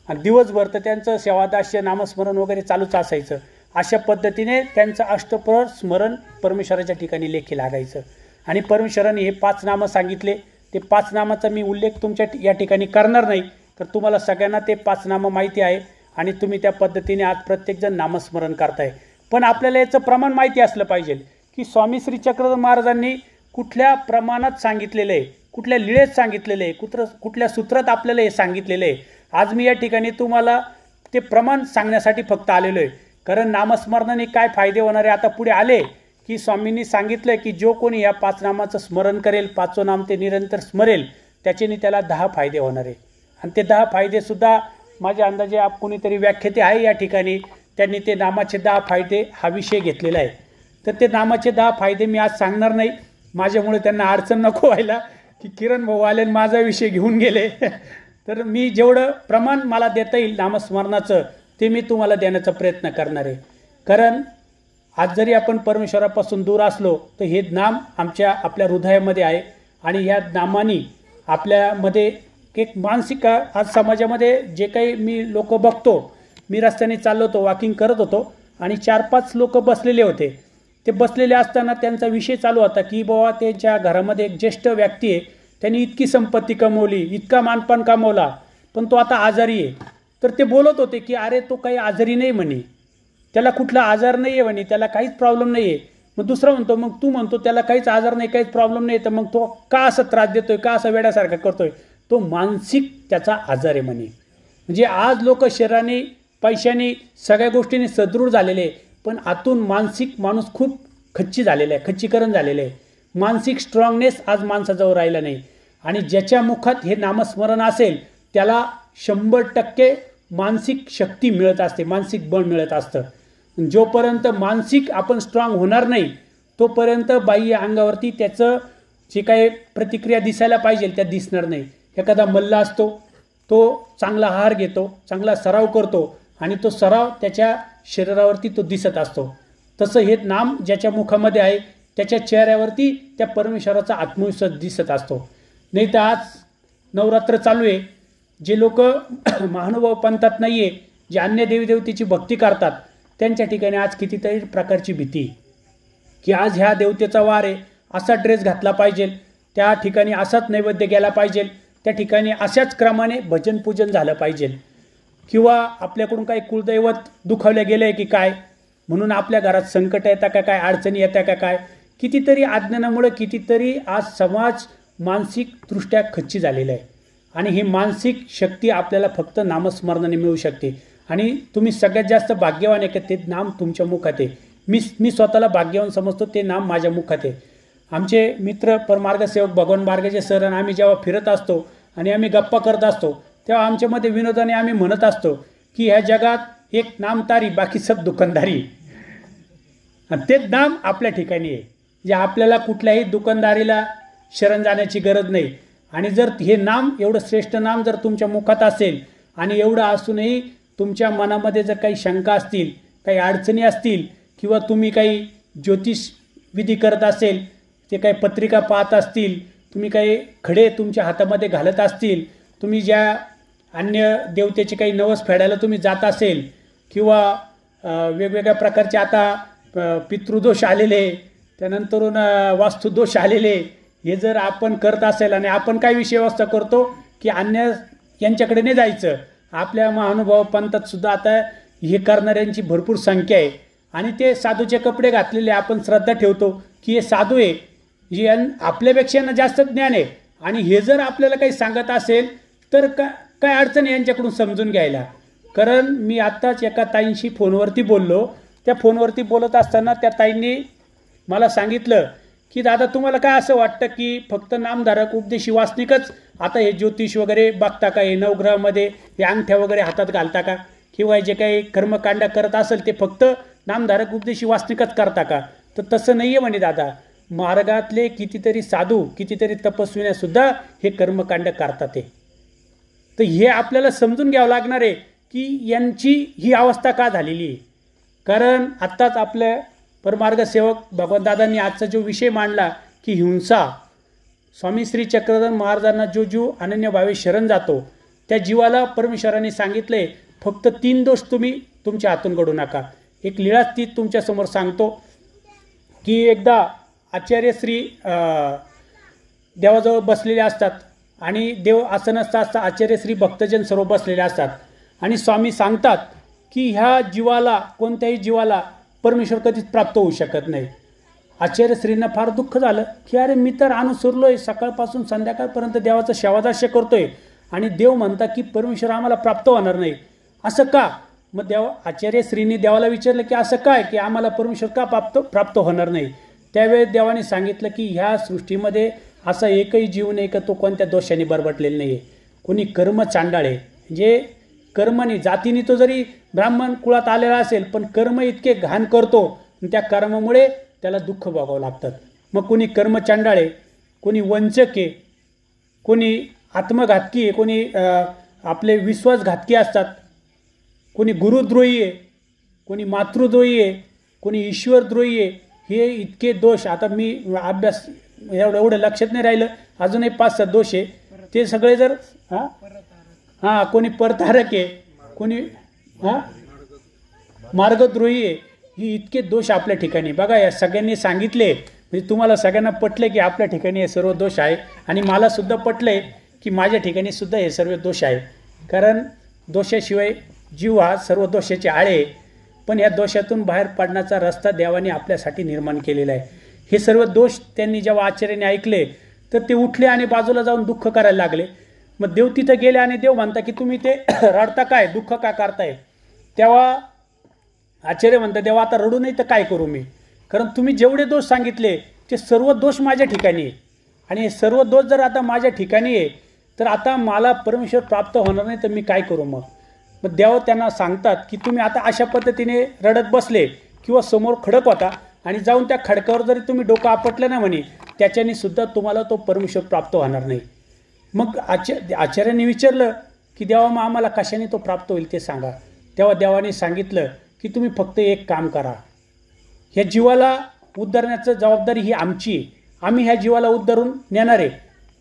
आणि दिवसभर तर त्यांचं सेवादास्य नामस्मरण वगैरे चालूच असायचं. अशा पद्धतीने त्यांचं अष्टप्रहर स्मरण परमेश्वराच्या ठिकाणी लेखी लागायचं. आणि परमेश्वराने हे 5 नामं सांगितले. ते 5 नामाचा मी उल्लेख तुमच्या या ठिकाणी करणार नाही, तर तुम्हाला सगळ्यांना ते 5 नामं माहिती आहे आणि तुम्ही त्या पद्धतीने आज प्रत्येकजण नामस्मरण करताय. पण आपल्याला याचं प्रमाण माहिती असलं पाहिजे की स्वामी श्री चक्रधर महाराजांनी कुठल्या प्रमाणात सांगितलेलं आहे, कुठल्या लीळेत सांगितलेलं आहे, कुठल्या सूत्रात आपल्याला हे सांगितलेलं आहे. आज मी या ठिकाणी तुम्हाला ते प्रमाण सांगण्यासाठी फक्त आलेलो आहे. कारण नामस्मरणाने काय फायदे होणार आहे आता पुढे आले की स्वामींनी सांगितलं की जो कोणी या 5 नामाचं स्मरण करेल, 5वं नाम ते निरंतर स्मरेल, त्याच्याने त्याला 10 फायदे होणार आहे. आणि ते 10 फायदेसुद्धा माझ्या अंदाजे कुणीतरी व्याख्याते आहे या ठिकाणी, त्यांनी ते नामाचे 10 फायदे हा विषय घेतलेला आहे. तर ते नामाचे 10 फायदे मी आज सांगणार नाही. माझ्यामुळे त्यांना अडचण नको व्हायला की किरण भाऊ आले माझा विषय घेऊन गेले. तर मी जेवढं प्रमाण मला देता येईल नामस्मरणाचं ते मी तुम्हाला देण्याचा प्रयत्न करणार आहे. कारण आज जरी आपण परमेश्वरापासून दूर असलो तर हे नाम आपल्या हृदयामध्ये आहे आणि ह्या नामाने आपल्यामध्ये एक मानसिक आज समाजामध्ये जे काही मी लोक बघतो, मी रस्त्याने चाललो होतो, वॉकिंग करत होतो आणि 4-5 लोक बसलेले होते. ते बसलेले असताना त्यांचा विषय चालू होता की बाबा त्यांच्या घरामध्ये एक ज्येष्ठ व्यक्ती आहे, त्यांनी इतकी संपत्ती कमवली, इतका मानपान कमवला, पण तो आता आजारी आहे. तर ते बोलत होते की अरे तो काही आजारी नाही म्हणे, त्याला कुठला आजार नाही आहे म्हणे, त्याला काहीच प्रॉब्लेम नाही आहे. मग दुसरा म्हणतो मग तू म्हणतो त्याला काहीच आजार नाही, काहीच प्रॉब्लेम नाही, तर मग तो का असं त्रास देतोय, का असं वेड्यासारखा करतोय. तो मानसिक त्याचा आजार आहे म्हणे. म्हणजे आज लोक शरीराने पैशाने सगळ्या गोष्टींनी सदृढ झालेले, पण आतून मानसिक माणूस खूप खच्चीकरण झालेलं आहे. मानसिक स्ट्रॉंगनेस आज माणसाजवळ राहिला नाही. आणि ज्याच्या मुखात हे नामस्मरण असेल त्याला 100% मानसिक शक्ती मिळत असते, मानसिक बळ मिळत असतं. जोपर्यंत मानसिक आपण स्ट्रॉंग होणार नाही तोपर्यंत बाह्य अंगावरती त्याचं जे काही प्रतिक्रिया दिसायला पाहिजे त्या दिसणार नाही. एखादा मल्ल असतो, तो चांगला आहार घेतो, चांगला सराव करतो आणि तो सराव त्याच्या शरीरावरती तो दिसत असतो. तसं हे नाम ज्याच्या मुखामध्ये आहे त्याच्या चेहऱ्यावरती त्या परमेश्वराचा आत्मविश्वास दिसत असतो. नाही तर आज नवरात्र चालू आहे, जे लोक महानुभाव पंथात नाही आहे, जे अन्य देवीदेवतेची भक्ती करतात, त्यांच्या ठिकाणी आज कितीतरी प्रकारची भीती की आज ह्या देवतेचा वार आहे, असा ड्रेस घातला पाहिजे, त्या ठिकाणी असाच नैवेद्य गेला पाहिजे, त्या ठिकाणी अशाच क्रमाने भजन पूजन झालं पाहिजे, किंवा आपल्याकडून काही कुलदैवत दुखावलं गेलं आहे की काय, म्हणून आपल्या घरात संकट येतं का काय, अडचणी येत्या का काय. कितीतरी अज्ञानामुळे कितीतरी आज समाज मानसिकदृष्ट्या खच्ची झालेला आहे. आणि ही मानसिक शक्ती आपल्याला फक्त नामस्मरणाने मिळू शकते. आणि तुम्ही सगळ्यात जास्त भाग्यवान आहे की ते नाम तुमच्या मुखात आहे. मी स्वतःला भाग्यवान समजतो, ते नाम माझ्या मुखात आहे. आमचे मित्र परमार्गसेवक भगवान बारगेचे सर आणि आम्ही जेव्हा फिरत असतो आणि आम्ही गप्पा करत असतो तेव्हा आमच्यामध्ये विनोदाने आम्ही म्हणत असतो की ह्या जगात एक नामतारी बाकी सब दुकानदारी, आणि ते नाम आपल्या ठिकाणी आहे. जे आपल्याला कुठल्याही दुकानदारीला शरण जाण्याची गरज नाही. आणि जर हे नाम एवढं श्रेष्ठ नाम जर तुमच्या मुखात असेल आणि एवढं असूनही तुमच्या मनामध्ये जर काही शंका असतील, काही अडचणी असतील, किंवा तुम्ही काही ज्योतिष विधी करत असेल, ते काही पत्रिका पाहत असतील, तुम्ही काही खडे तुमच्या हातामध्ये घालत असतील, तुम्ही ज्या अन्य देवतेचे काही नवस फेडायला तुम्ही जात असेल, किंवा वेगवेगळ्या प्रकारचे आता पितृदोष आलेले, त्यानंतरून वास्तुदोष आलेले, हे जर आपण करत असेल आणि आपण काय विषय व्यवस्था करतो की अन्य यांच्याकडे नाही जायचं. आपल्या महानुभाव पंथात सुद्धा आता हे करणाऱ्यांची भरपूर संख्या आहे. आणि ते साधूचे कपडे घातलेले आपण श्रद्धा ठेवतो की हे साधू आहे, जे आपल्यापेक्षा यांना जास्त ज्ञान आहे आणि हे जर आपल्याला काही सांगत असेल तर काय अडचण यांच्याकडून समजून घ्यायला. कारण मी आत्ताच एका ताईंशी फोनवरती बोललो. त्या फोनवरती बोलत असताना त्या ताईंनी मला सांगितलं की दादा तुम्हाला काय असं वाटतं की फक्त नामधारक उपदेशी वासनिकच आता हे ज्योतिष वगैरे बघता का, हे नवग्रहामध्ये हे अंगठ्या वगैरे हातात घालता का, किंवा जे काही कर्मकांड करत असेल ते फक्त नामधारक उपदेशी वासनिकच करता का. तर तसं नाही आहे म्हणे दादा, मार्गातले कितीतरी साधू कितीतरी तपस्विन्यासुद्धा हे कर्मकांड करतात. तर हे आपल्याला समजून घ्यावं लागणार आहे की यांची ही अवस्था का झालेली आहे. कारण आत्ताच आपल्या परमार्गसेवक भगवंतदादांनी आजचा जो विषय मांडला की हिंसा, स्वामी श्री चक्रधर महाराजांना जो जीव अनन्यभावे शरण जातो त्या जीवाला परमेश्वराने सांगितले फक्त 3 दोष तुम्ही तुमच्या हातून घडू नका. एक लीळाच ती तुमच्यासमोर सांगतो की एकदा आचार्य श्री देवाजवळ बसलेले असतात आणि देव असं नसता असता आचार्य श्री भक्तजन सर्व बसलेले असतात आणि स्वामी सांगतात की ह्या जीवाला, कोणत्याही जीवाला परमेश्वर कधीच प्राप्त होऊ शकत नाही. आचार्य श्रींना फार दुःख झालं की अरे मी तर अनुसरलो आहे, सकाळपासून संध्याकाळपर्यंत देवाचं सेवादास्य करतोय आणि देव म्हणता की परमेश्वर आम्हाला प्राप्त होणार नाही, असं का. मग आचार्य श्रींनी देवाला विचारलं की असं काय की आम्हाला परमेश्वर का प्राप्त होणार नाही. त्यावेळेस देवाने सांगितलं की ह्या सृष्टीमध्ये असा एकही जीव नाही का तो कोणत्या दोषाने बरबटलेला नाही आहे. कोणी कर्म चांडाळे, जे कर्मनी जातीने तो जरी ब्राह्मण कुळात आलेला असेल पण कर्म इतके घाण करतो त्या कर्मामुळे त्याला दुःख भोगावं लागतात. मग कोणी कर्म चांडाळे, कोणी वंचक आहे, कोणी आत्मघातकी आहे, कोणी आपले विश्वासघातकी असतात, कोणी गुरुद्रोही आहे, कोणी मातृद्रोही आहे, कोणी ईश्वरद्रोही आहे. हे इतके दोष आता मी अभ्यास एवढं लक्षात नाही राहिलं, अजूनही 5-6 दोष आहे ते सगळे जर कोणी परतारक आहे, कोणी मार्गद्रोही आहे. ही इतके दोष आपल्या ठिकाणी बघा या सगळ्यांनी सांगितले म्हणजे तुम्हाला सगळ्यांना पटले की आपल्या ठिकाणी हे सर्व दोष आहे आणि मला सुद्धा पटले की माझ्या ठिकाणी सुद्धा हे सर्व दोष आहे. कारण दोषाशिवाय जीव हा सर्व दोषाचे आळे, पण या दोषातून बाहेर पडण्याचा रस्ता देवाने आपल्यासाठी निर्माण केलेला आहे. हे सर्व दोष त्यांनी जेव्हा आचार्याने ऐकले तर ते उठले आणि बाजूला जाऊन दुःख करायला लागले. मग देव तिथं गेले आणि देव म्हणता की तुम्ही ते रडता काय, दुःख का करताय. तेव्हा आचार्य म्हणतात देवा आता रडू नाही तर काय करू मी, कारण तुम्ही जेवढे दोष सांगितले ते सर्व दोष माझ्या ठिकाणी आहे आणि हे सर्व दोष जर आता माझ्या ठिकाणी आहे तर आता मला परमेश्वर प्राप्त होणार नाही तर मी काय करू. मग देव त्यांना सांगतात की तुम्ही आता अशा पद्धतीने रडत बसले किंवा समोर खडक होता आणि जाऊन त्या खडकावर जरी तुम्ही डोकं आपटलं ना म्हणे त्याच्याने सुद्धा तुम्हाला तो परमेश्वर प्राप्त होणार नाही. मग आचार्यांनी विचारलं की देवा मग आम्हाला कशाने तो प्राप्त होईल ते सांगा. तेव्हा देवाने सांगितलं की तुम्ही फक्त एक काम करा, ह्या जीवाला उद्धारण्याची जबाबदारी ही आमची आहे, आम्ही ह्या जीवाला उद्धारून नेणार आहे.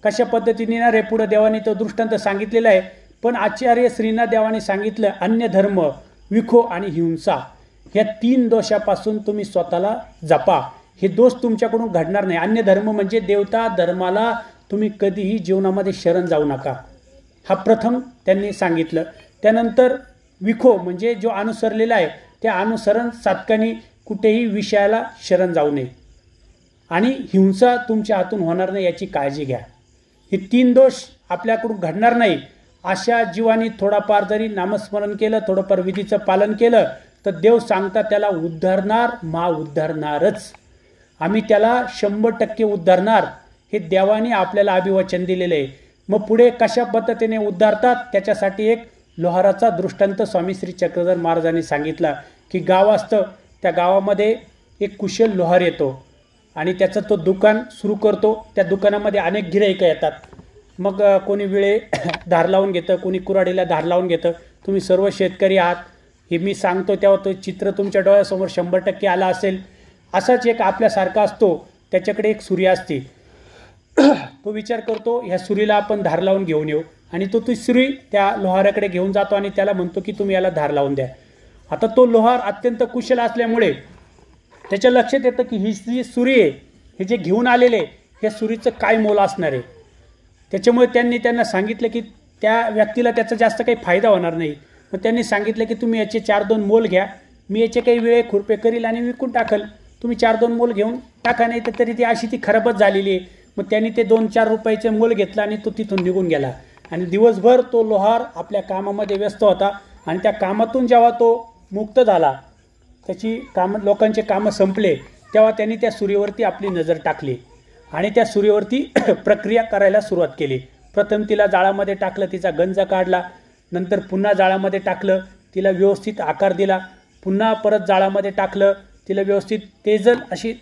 कशा पद्धतीने नेणार आहे पुढे देवाने तो दृष्टांत सांगितलेला आहे. पण आचार्य श्रींना देवाने सांगितलं अन्य धर्म, विखो आणि हिंसा ह्या 3 दोषापासून तुम्ही स्वतःला जपा. हे दोष तुमच्याकडून घडणार नाही. अन्य धर्म म्हणजे देवता धर्माला तुम्ही कधीही जीवनामध्ये शरण जाऊ नका, हा प्रथम त्यांनी सांगितलं. त्यानंतर विखो म्हणजे जो अनुसरलेला आहे त्या अनुसरण साधकांनी कुठेही विषयाला शरण जाऊ नये आणि हिंसा तुमच्या हातून होणार नाही याची काळजी घ्या. हे 3 दोष आपल्याकडून घडणार नाही. अशा जीवानी थोडाफार जरी नामस्मरण केलं, थोडंफार विधीचं पालन केलं तर देव सांगतात त्याला उद्धारणार, उद्धारणारच. आम्ही त्याला 100% उद्धारणार हे देवाने आपल्याला अभिवचन दिलेलं आहे. मग पुढे कशा पद्धतीने उद्धारतात त्याच्यासाठी एक लोहाराचा दृष्टांत स्वामी श्री चक्रधर महाराजांनी सांगितला की गाव असतं, त्या गावामध्ये एक कुशल लोहार येतो आणि त्याचं तो दुकान सुरू करतो. त्या दुकानामध्ये अनेक गिऱ्हाईकं येतात. मग कोणी विळे धार लावून घेतं, कोणी कुऱ्हाडीला धार लावून घेतं. तुम्ही सर्व शेतकरी आहात हे मी सांगतो तेव्हा तो चित्र तुमच्या डोळ्यासमोर 100% आला असेल. असाच एक आपल्यासारखा असतो, त्याच्याकडे एक सुरी असते. तो विचार करतो ह्या सुरीला आपण धार लावून घेऊन येऊ आणि तो ती सुरी त्या लोहाराकडे घेऊन जातो आणि त्याला म्हणतो की तुम्ही याला धार लावून द्या. आता तो लोहार अत्यंत कुशल असल्यामुळे त्याच्या लक्षात येतं की ही जी सुरी आहे हे जे घेऊन आलेले ह्या सुरीचं काय मोल असणार आहे. त्याच्यामुळे त्यांना सांगितलं की त्या व्यक्तीला त्याचा जास्त काही फायदा होणार नाही. मग त्यांनी सांगितलं की तुम्ही याचे 4-2 मोल घ्या, मी याचे काही वेळे खुरपे करील आणि विकून टाकल. तुम्ही 4-2 मोल घेऊन टाका, नाही तर तरी ती अशी ती खराबच झालेली आहे. मग त्यांनी ते 2-4 रुपयाचे मोल घेतला आणि तो तिथून निघून गेला. आणि दिवसभर तो लोहार आपल्या कामामध्ये व्यस्त होता. आणि त्या कामातून जेव्हा तो मुक्त झाला, त्याची लोकांचे कामं संपले, तेव्हा त्यांनी त्या सुरीवरती आपली नजर टाकली आणि त्या सुरीवरती प्रक्रिया करायला सुरुवात केली. प्रथम तिला जाळामध्ये टाकलं, तिचा गंज काढला, नंतर पुन्हा जाळामध्ये टाकलं, तिला व्यवस्थित आकार दिला, पुन्हा परत जाळामध्ये टाकलं, तिला व्यवस्थित तेजल अशी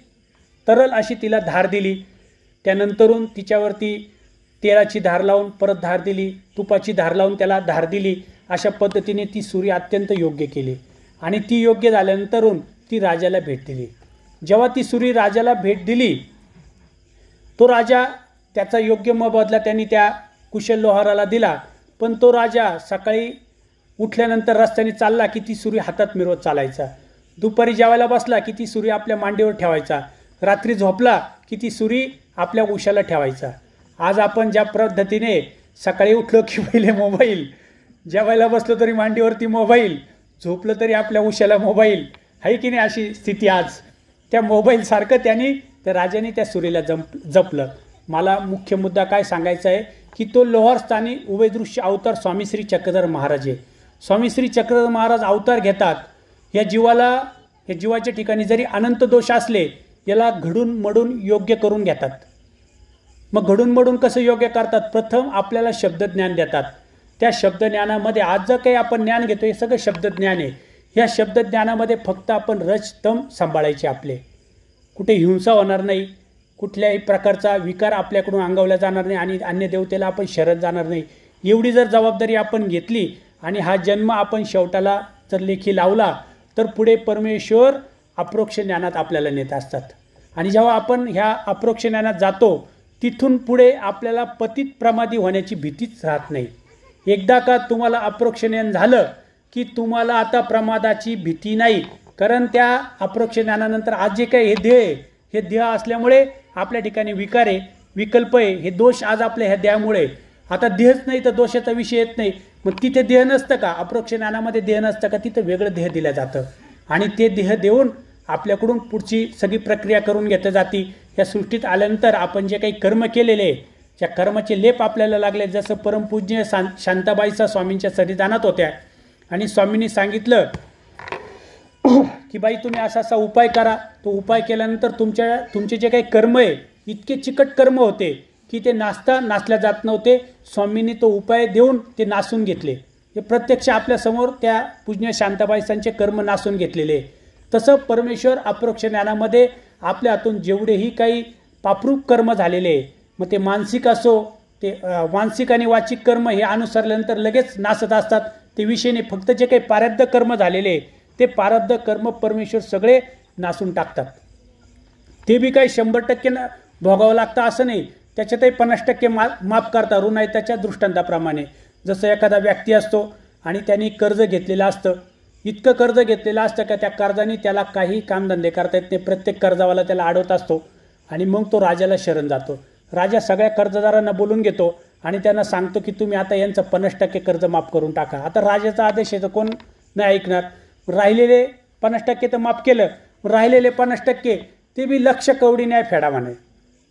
तरल अशी तिला धार दिली. त्यानंतरून तिच्यावरती तेलाची धार लावून परत धार दिली, तुपाची धार लावून त्याला धार दिली. अशा पद्धतीने ती सुरी अत्यंत योग्य केली. आणि ती योग्य झाल्यानंतरून ती राजाला भेट दिली. जेव्हा ती सुरी राजाला भेट दिली, तो राजा त्याचा योग्य मोबदला त्यांनी त्या कुशल लोहाराला दिला. पण तो राजा सकाळी उठल्यानंतर रस्त्याने चालला की ती सुरी हातात मिरवत चालायचा. दुपारी जेवायला बसला की ती सुरी आपल्या मांडीवर ठेवायचा. रात्री झोपला की ती सुरी आपल्या उशाला ठेवायचा. आज आपण ज्या पद्धतीने सकाळी उठलो की पहिले मोबाईल, जेवायला बसलो तरी मांडीवरती मोबाईल, झोपलं तरी आपल्या उशाला मोबाईल, आहे की नाही अशी स्थिती आज. त्या मोबाईलसारखं त्यांनी त्या राजाने त्या सुरीला जपलं. मला मुख्य मुद्दा काय सांगायचा आहे की तो लोहारस्थानी उभयदृश्य अवतार स्वामी श्री चक्रधर महाराज आहे. स्वामी श्री चक्रधर महाराज अवतार घेतात. या जीवाच्या ठिकाणी जरी अनंत दोष असले, याला घडून मडून योग्य करून घेतात. मग घडून मडून कसं योग्य करतात? प्रथम आपल्याला शब्दज्ञान देतात. त्या शब्दज्ञानामध्ये आज जर काही आपण ज्ञान घेतो हे सगळं शब्दज्ञान आहे. ह्या शब्दज्ञानामध्ये फक्त आपण रजतम सांभाळायचे. आपले कुठे हिंसा होणार नाही, कुठल्याही प्रकारचा विकार आपल्याकडून अंगवला जाणार नाही आणि अन्य देवतेला आपण शरण जाणार नाही. एवढी जर जबाबदारी आपण घेतली आणि हा जन्म आपण शेवटाला जर लेखी लावला, तर पुढे परमेश्वर अप्रोक्ष ज्ञानात आपल्याला नेत असतात. आणि जेव्हा आपण ह्या अप्रोक्ष ज्ञानात जातो, तिथून पुढे आपल्याला पतित प्रमादी होण्याची भीतीच राहत नाही. एकदा का तुम्हाला अप्रोक्ष ज्ञान झालं की तुम्हाला आता प्रमादाची भीती नाही. कारण त्या अप्रोक्ष ज्ञानानंतर आज जे काही हे देह असल्यामुळे आपल्या ठिकाणी विकार आहे, विकल्प आहे, हे दोष आज आपल्या ह्या देहामुळे. आता देहच नाही तर दोषाचा विषय येत नाही. मग तिथे देह नसतं का? अप्रोक्ष ज्ञानामध्ये देह नसतं का? तिथं वेगळं देह दिलं जातं आणि ते देह देऊन आपल्याकडून पुढची सगळी प्रक्रिया करून घेतली जाते. या सृष्टीत आल्यानंतर आपण जे काही कर्म केलेले, त्या कर्माचे लेप आपल्याला लागले. जसं परमपूज्य शांताबाईचा स्वामींच्या सन्निधानात होत्या आणि स्वामींनी सांगितलं की बाई तुम्ही असा असा उपाय करा. तो उपाय केल्यानंतर तुमचे जे काही कर्म आहे, इतके चिकट कर्म होते की ते नासल्या जात नव्हते. स्वामींनी तो उपाय देऊन ते नासून घेतले. हे प्रत्यक्ष आपल्यासमोर त्या पूज्य शांताबाईसांचे कर्म नासून घेतलेले. तसं परमेश्वर अप्रोक्ष ज्ञानामध्ये आपल्या हातून जेवढेही काही पापरूप कर्म झालेले, मग ते मानसिक असो, ते मानसिक आणि वाचिक कर्म हे अनुसरल्यानंतर लगेच नासत असतात. ते विषय नाही. फक्त जे काही प्रारब्ध कर्म झालेले, ते प्रारब्ध कर्म परमेश्वर सगळे नासून टाकतात. ते बी काही 100% भोगावं लागतं असं नाही. त्याच्यातही 50% माफ करता ऋण आहे त्याच्या दृष्टांताप्रमाणे. जसं एखादा व्यक्ती असतो आणि त्यांनी कर्ज घेतलेलं असतं, इतकं कर्ज घेतलेलं असतं का त्या कर्जाने त्याला काही कामधंदे करता येत नाही. प्रत्येक कर्जावाला त्याला अडवत असतो आणि मग तो राजाला शरण जातो. राजा सगळ्या कर्जदारांना बोलून घेतो आणि त्यांना सांगतो की तुम्ही आता यांचं 50% कर्ज माफ करून टाका. आता राजाचा आदेश आहे तर कोण नाही ऐकणार. राहिलेले 50% तर माफ केलं, राहिलेले 50% ते बी लक्ष कवडी न्याय फेडा म्हणे.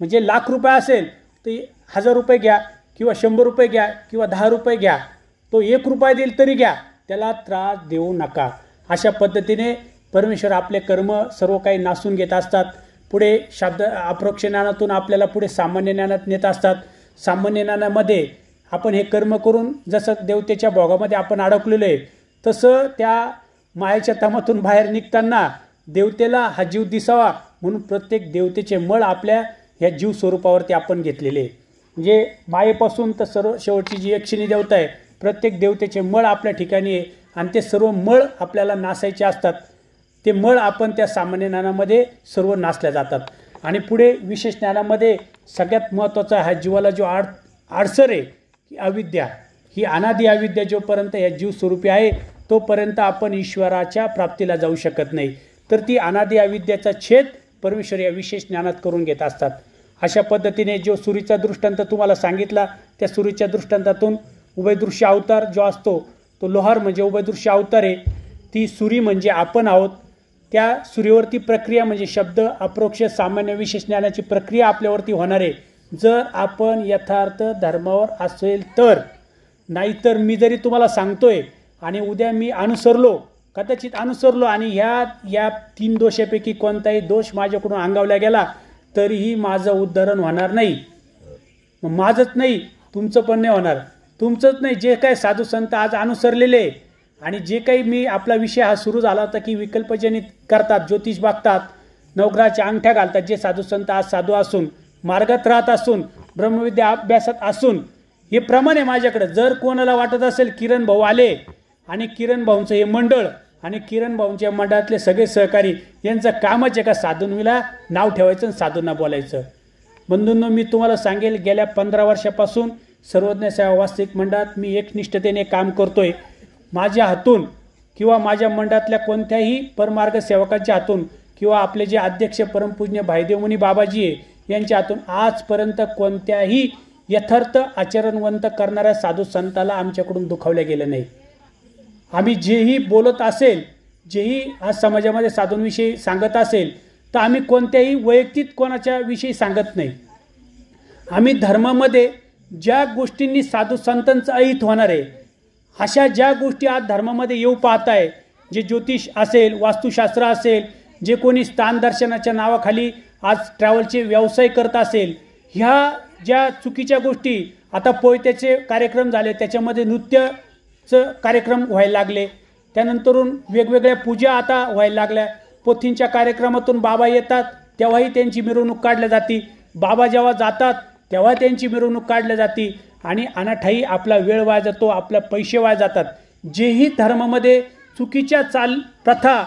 म्हणजे ₹1,00,000 असेल तर ₹1,000 घ्या किंवा ₹100 घ्या किंवा ₹10 घ्या. तो ₹1 देईल तरी घ्या, त्याला त्रास देऊ नका. अशा पद्धतीने परमेश्वर आपले कर्म सर्व काही नासून घेत असतात. पुढे शब्द अप्रोक्ष ज्ञानातून आपल्याला पुढे सामान्य ज्ञानात नेत असतात. सामान्य ज्ञानामध्ये आपण हे कर्म करून जसं देवतेच्या भोगामध्ये आपण अडकलेलो आहे, तसं त्या मायेच्या तमातून बाहेर निघताना देवतेला हा जीव दिसावा म्हणून प्रत्येक देवतेचे मळ आपल्या ह्या जीव स्वरूपावरती आपण घेतलेले. म्हणजे मायेपासून तर सर्व शेवटची जी यक्षिणी देवता आहे, प्रत्येक देवतेचे मळ आपल्या ठिकाणी आहे आणि ते सर्व मळ आपल्याला नासायचे असतात. ते मळ आपण त्या सामान्य ज्ञानामध्ये सर्व नासल्या जातात. आणि पुढे विशेष ज्ञानामध्ये सगळ्यात महत्त्वाचा हा जीवाला जो आडसर आहे की अविद्या, ही अनादि अविद्या जोपर्यंत या जीव स्वरूपी आहे तोपर्यंत आपण ईश्वराच्या प्राप्तीला जाऊ शकत नाही. तर ती अनादि अविद्याचा छेद परमेश्वर या विशेष ज्ञानात करून घेत असतात. अशा पद्धतीने जो सुरीचा दृष्टांत तुम्हाला सांगितला, त्या सुरीच्या दृष्टांतातून उभयदृश्य अवतार जो असतो तो लोहार म्हणजे उभयदृश्य अवतार आहे. ती सुरी म्हणजे आपण आहोत त्या सूर्यवरती प्रक्रिया म्हणजे शब्द अप्रोक्ष सामान्य विशेष ज्ञानाची प्रक्रिया आपल्यावरती होणार आहे जर आपण यथार्थ धर्मावर असेल तर. नाहीतर मी जरी तुम्हाला सांगतोय आणि उद्या मी अनुसरलो, कदाचित अनुसरलो आणि या 3 दोषापैकी कोणताही दोष माझ्याकडून अंगावला गेला तरीही माझं उद्धरण होणार नाही. माझंच नाही, तुमचं पण नाही होणार. तुमचंच नाही, जे काय साधू संत आज अनुसरलेले आणि जे काही मी आपला विषय हा सुरू झाला होता की विकल्पजनित करतात, ज्योतिष बघतात, नवग्रहाच्या अंगठ्या घालतात, जे साधू संत आज साधू असून मार्गात राहत असून ब्रह्मविद्या अभ्यासात असून हे प्रमाण आहे माझ्याकडे. जर कोणाला वाटत असेल किरण भाऊ आले आणि किरण भाऊंचं हे मंडळ आणि किरण भाऊंच्या मंडळातले सगळे सहकारी यांचं कामच आहे का साधूंना नाव ठेवायचं आणि साधूंना बोलायचं. बंधूंनो, मी तुम्हाला सांगेल गेल्या 15 वर्षापासून सर्वज्ञ सेवा वास्तविक मंडळात मी एकनिष्ठतेने काम करतोय. माझ्या हातून किंवा माझ्या मंडळातल्या कोणत्याही परमार्ग सेवकांच्या हातून किंवा आपले जे अध्यक्ष परमपूज्य भाईदेवमुनी बाबाजी आहे यांच्या हातून आजपर्यंत कोणत्याही यथार्थ आचरणवंत करणाऱ्या साधू संताला आमच्याकडून दुखावल्या गेलं नाही. आम्ही जेही बोलत असेल, जेही आज समाजामध्ये साधूंविषयी सांगत असेल तर आम्ही कोणत्याही वैयक्तिक कोणाच्या विषयी सांगत नाही. आम्ही धर्मामध्ये ज्या गोष्टींनी साधू संतांचं अहित होणार आहे अशा ज्या गोष्टी आज धर्मामध्ये येऊ पाहत आहे, जे ज्योतिष असेल, वास्तुशास्त्र असेल, जे कोणी स्थानदर्शनाच्या नावाखाली आज ट्रॅव्हलचे व्यवसाय करत असेल, ह्या ज्या चुकीच्या गोष्टी आता पोयत्याचे कार्यक्रम झाले त्याच्यामध्ये नृत्याचं कार्यक्रम व्हायला लागले, त्यानंतरून वेगवेगळ्या पूजा आता व्हायला लागल्या. पोथींच्या कार्यक्रमातून बाबा येतात तेव्हाही त्यांची मिरवणूक काढल्या जाते, बाबा जेव्हा जातात तेव्हा त्यांची मिरवणूक काढल्या जाते आणि अनाठाई आपला वेळ वाया जातो, आपला पैसे वाया जातात. जेही धर्मामध्ये चुकीच्या प्रथा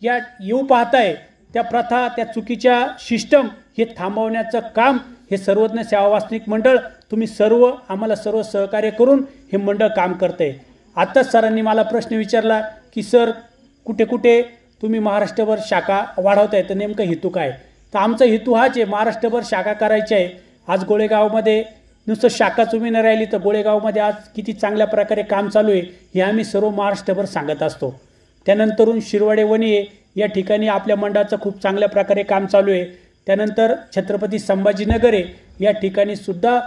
या येऊ पाहताय त्या प्रथा, त्या चुकीच्या सिस्टम हे थांबवण्याचं काम हे सर्वज्ञ सेवा वास्तविक मंडळ तुम्ही सर्व आम्हाला सर्व सहकार्य करून हे मंडळ काम करते. आत्ताच सरांनी मला प्रश्न विचारला की सर कुठे कुठे तुम्ही महाराष्ट्रभर शाखा वाढवताय तर नेमकं हेतू काय. तर आमचा हेतू हाच आहे, महाराष्ट्रभर शाखा करायची आहे. आज गोळेगावमध्ये नुसतं शाखाच उभी न राहिली तर गोळेगावमध्ये आज किती चांगल्या प्रकारे काम चालू आहे हे आम्ही सर्व महाराष्ट्रभर सांगत असतो. त्यानंतरून शिरवाडे वणी या ठिकाणी आपल्या मंडळाचं खूप चांगल्या प्रकारे काम चालू आहे. त्यानंतर छत्रपती संभाजीनगर या ठिकाणी सुद्धा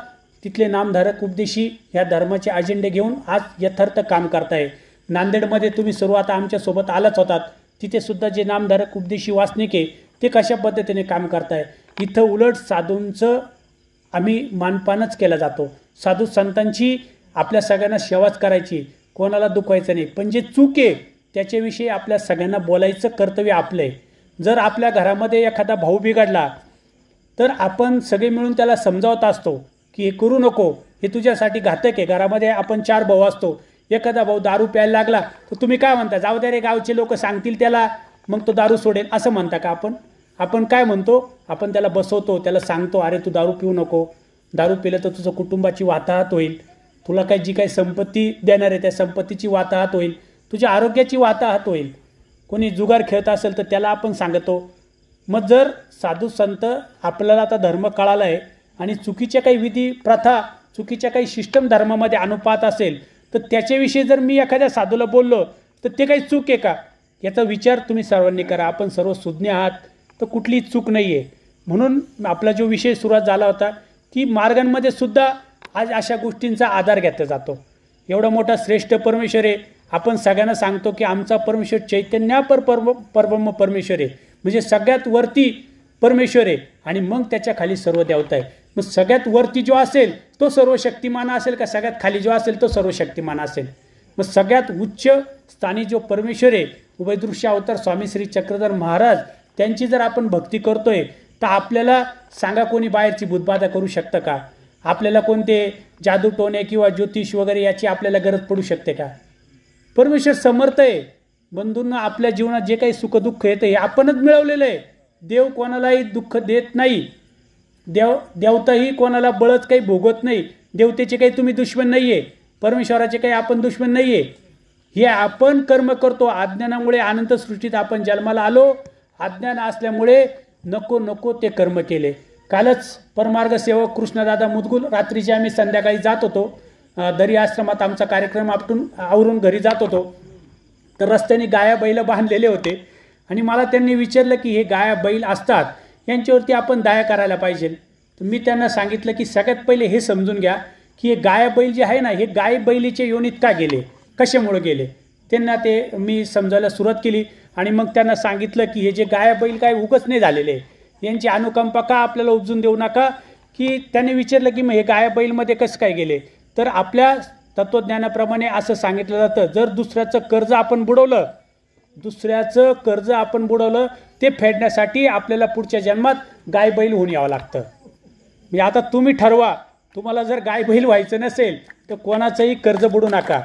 तिथले नामधारक उपदेशी ह्या धर्माचे अजेंडे घेऊन आज यथार्थ काम करताय. नांदेडमध्ये तुम्ही सर्व आता आमच्यासोबत आलाच होतात, तिथे सुद्धा जे नामधारक उपदेशी वासनिक आहे ते कशा पद्धतीने काम करताय. इथं उलट साधूंचं आम्ही मानपानच केला जातो. साधू संतांची आपल्या सगळ्यांना सेवाच करायची, कोणाला दुखवायचं नाही. पण जे चूक आहे त्याच्याविषयी आपल्या सगळ्यांना बोलायचं कर्तव्य आपलं आहे. जर आपल्या घरामध्ये एखादा भाऊ बिघडला तर आपण सगळे मिळून त्याला समजावत असतो की हे करू नको, हे तुझ्यासाठी घातक आहे. घरामध्ये आपण 4 भाऊ असतो, एखादा भाऊ दारू प्यायला लागला तर तुम्ही काय म्हणता, जाऊ दे रे गावचे लोक सांगतील त्याला, मग तो दारू सोडेल असं म्हणता का आपण. आपण काय म्हणतो, आपण त्याला बसवतो, त्याला सांगतो अरे तू दारू पिऊ नको, दारू पिलं तर तुझं कुटुंबाची वाताहत होईल, तुला काय जी काही संपत्ती देणार आहे त्या संपत्तीची वाताहत होईल, तुझ्या आरोग्याची वाताहत होईल. कोणी जुगार खेळत असेल तर त्याला आपण सांगतो. मग जर साधू संत आपल्याला आता धर्म कळाला आहे आणि चुकीच्या काही विधी प्रथा, चुकीच्या काही सिस्टम धर्मामध्ये अनुपात असेल तर त्याच्याविषयी जर मी एखाद्या साधूला बोललो तर ते काही चूक आहे का, याचा विचार तुम्ही सर्वांनी करा. आपण सर्व सुज्ञ आहात तर कुठलीही चूक नाही आहे. म्हणून आपला जो विषय सुरुवात झाला होता की मार्गांमध्ये सुद्धा आज अशा गोष्टींचा आधार घेतला जातो. एवढा मोठा श्रेष्ठ परमेश्वर आहे, आपण सगळ्यांना सांगतो की आमचा परमेश्वर चैतन्यापर परब्रह्म परमेश्वर आहे, म्हणजे सगळ्यात वरती परमेश्वर आहे आणि मग त्याच्या खाली सर्व देवता आहे. मग सगळ्यात वरती जो असेल तो सर्व शक्तिमान असेल का सगळ्यात खाली जो असेल तो सर्व शक्तिमान असेल. मग सगळ्यात उच्च स्थानी जो परमेश्वर आहे उभयदृश्य अवतार स्वामी श्री चक्रधर महाराज त्यांची जर आपण भक्ती करतोय तर आपल्याला सांगा कोणी बाहेरची भूतबाधा करू शकतं का, आपल्याला कोणते जादू टोणे किंवा ज्योतिष वगैरे याची आपल्याला गरज पडू शकते का. परमेश्वर समर्थ आहे. बंधूंना आपल्या जीवनात जे काही सुखदुःख येतं हे आपणच मिळवलेलं आहे. देव कोणालाही दुःख देत नाही, देवताही कोणाला बळच काही भोगत नाही. देवतेचे काही तुम्ही दुश्मन नाही आहे, परमेश्वराचे काही आपण दुश्मन नाही आहे. हे आपण कर्म करतो. अज्ञानामुळे अनंत सृष्टीत आपण जन्माला आलो, अज्ञान असल्यामुळे नको नको ते कर्म केले. कालच परमार्ग सेवक कृष्णदादा मुदगुल रात्रीचे आम्ही संध्याकाळी जात होतो, दरी आश्रमात आमचा कार्यक्रम आवरून घरी जात होतो तर रस्त्याने गाया बैल बांधलेले होते आणि मला त्यांनी विचारलं की हे गाय बैल असतात यांच्यावरती आपण दया करायला पाहिजे. तर मी त्यांना सांगितलं की सगळ्यात पहिले हे समजून घ्या की हे गाय बैल जे आहे ना, हे गाय बैलीच्या योनीत का गेले, कशामुळे गेले. त्यांना ते मी समजायला सुरुवात केली आणि मग त्यांना सांगितलं की हे जे गाय बैल काय उगच नाही झालेले, यांची अनुकंपा का आपल्याला उपजून देऊ नका. की त्यांनी विचारलं की मग हे गाय बैलमध्ये कसं काय गेले. तर आपल्या तत्त्वज्ञानाप्रमाणे असं सांगितलं जातं, जर दुसऱ्याचं कर्ज आपण बुडवलं ते फेडण्यासाठी आपल्याला पुढच्या जन्मात गाय बैल होऊन यावं लागतं. म्हणजे आता तुम्ही ठरवा, तुम्हाला जर गाय बैल व्हायचं नसेल तर कोणाचंही कर्ज बुडू नका.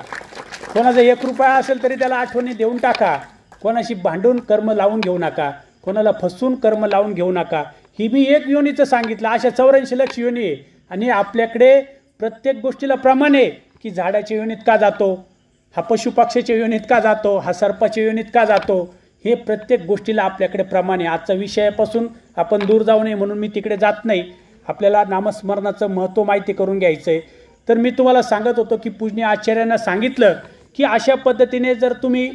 कोणाचा 1 रुपया असेल तरी त्याला आठवणी देऊन टाका. कोणाशी भांडून कर्म लावून घेऊ नका, कोणाला फसवून कर्म लावून घेऊ नका. ही मी एक योनीचं सांगितलं, अशा 84 लाख योनी आहे. आणि आपल्याकडे प्रत्येक गोष्टीला प्रमाण आहे की झाडाच्या योनीत का जातो, हा पशुपक्षाच्या योनीत का जातो, हा सर्पाच्या योनीत का जातो, हे प्रत्येक गोष्टीला आपल्याकडे प्रमाण आहे. आजच्या विषयापासून आपण दूर जाऊ नये म्हणून मी तिकडे जात नाही. आपल्याला नामस्मरणाचं महत्त्व माहिती करून घ्यायचं आहे. तर मी तुम्हाला सांगत होतो की पूज्य आचार्यांना सांगितलं की अशा पद्धतीने जर तुम्ही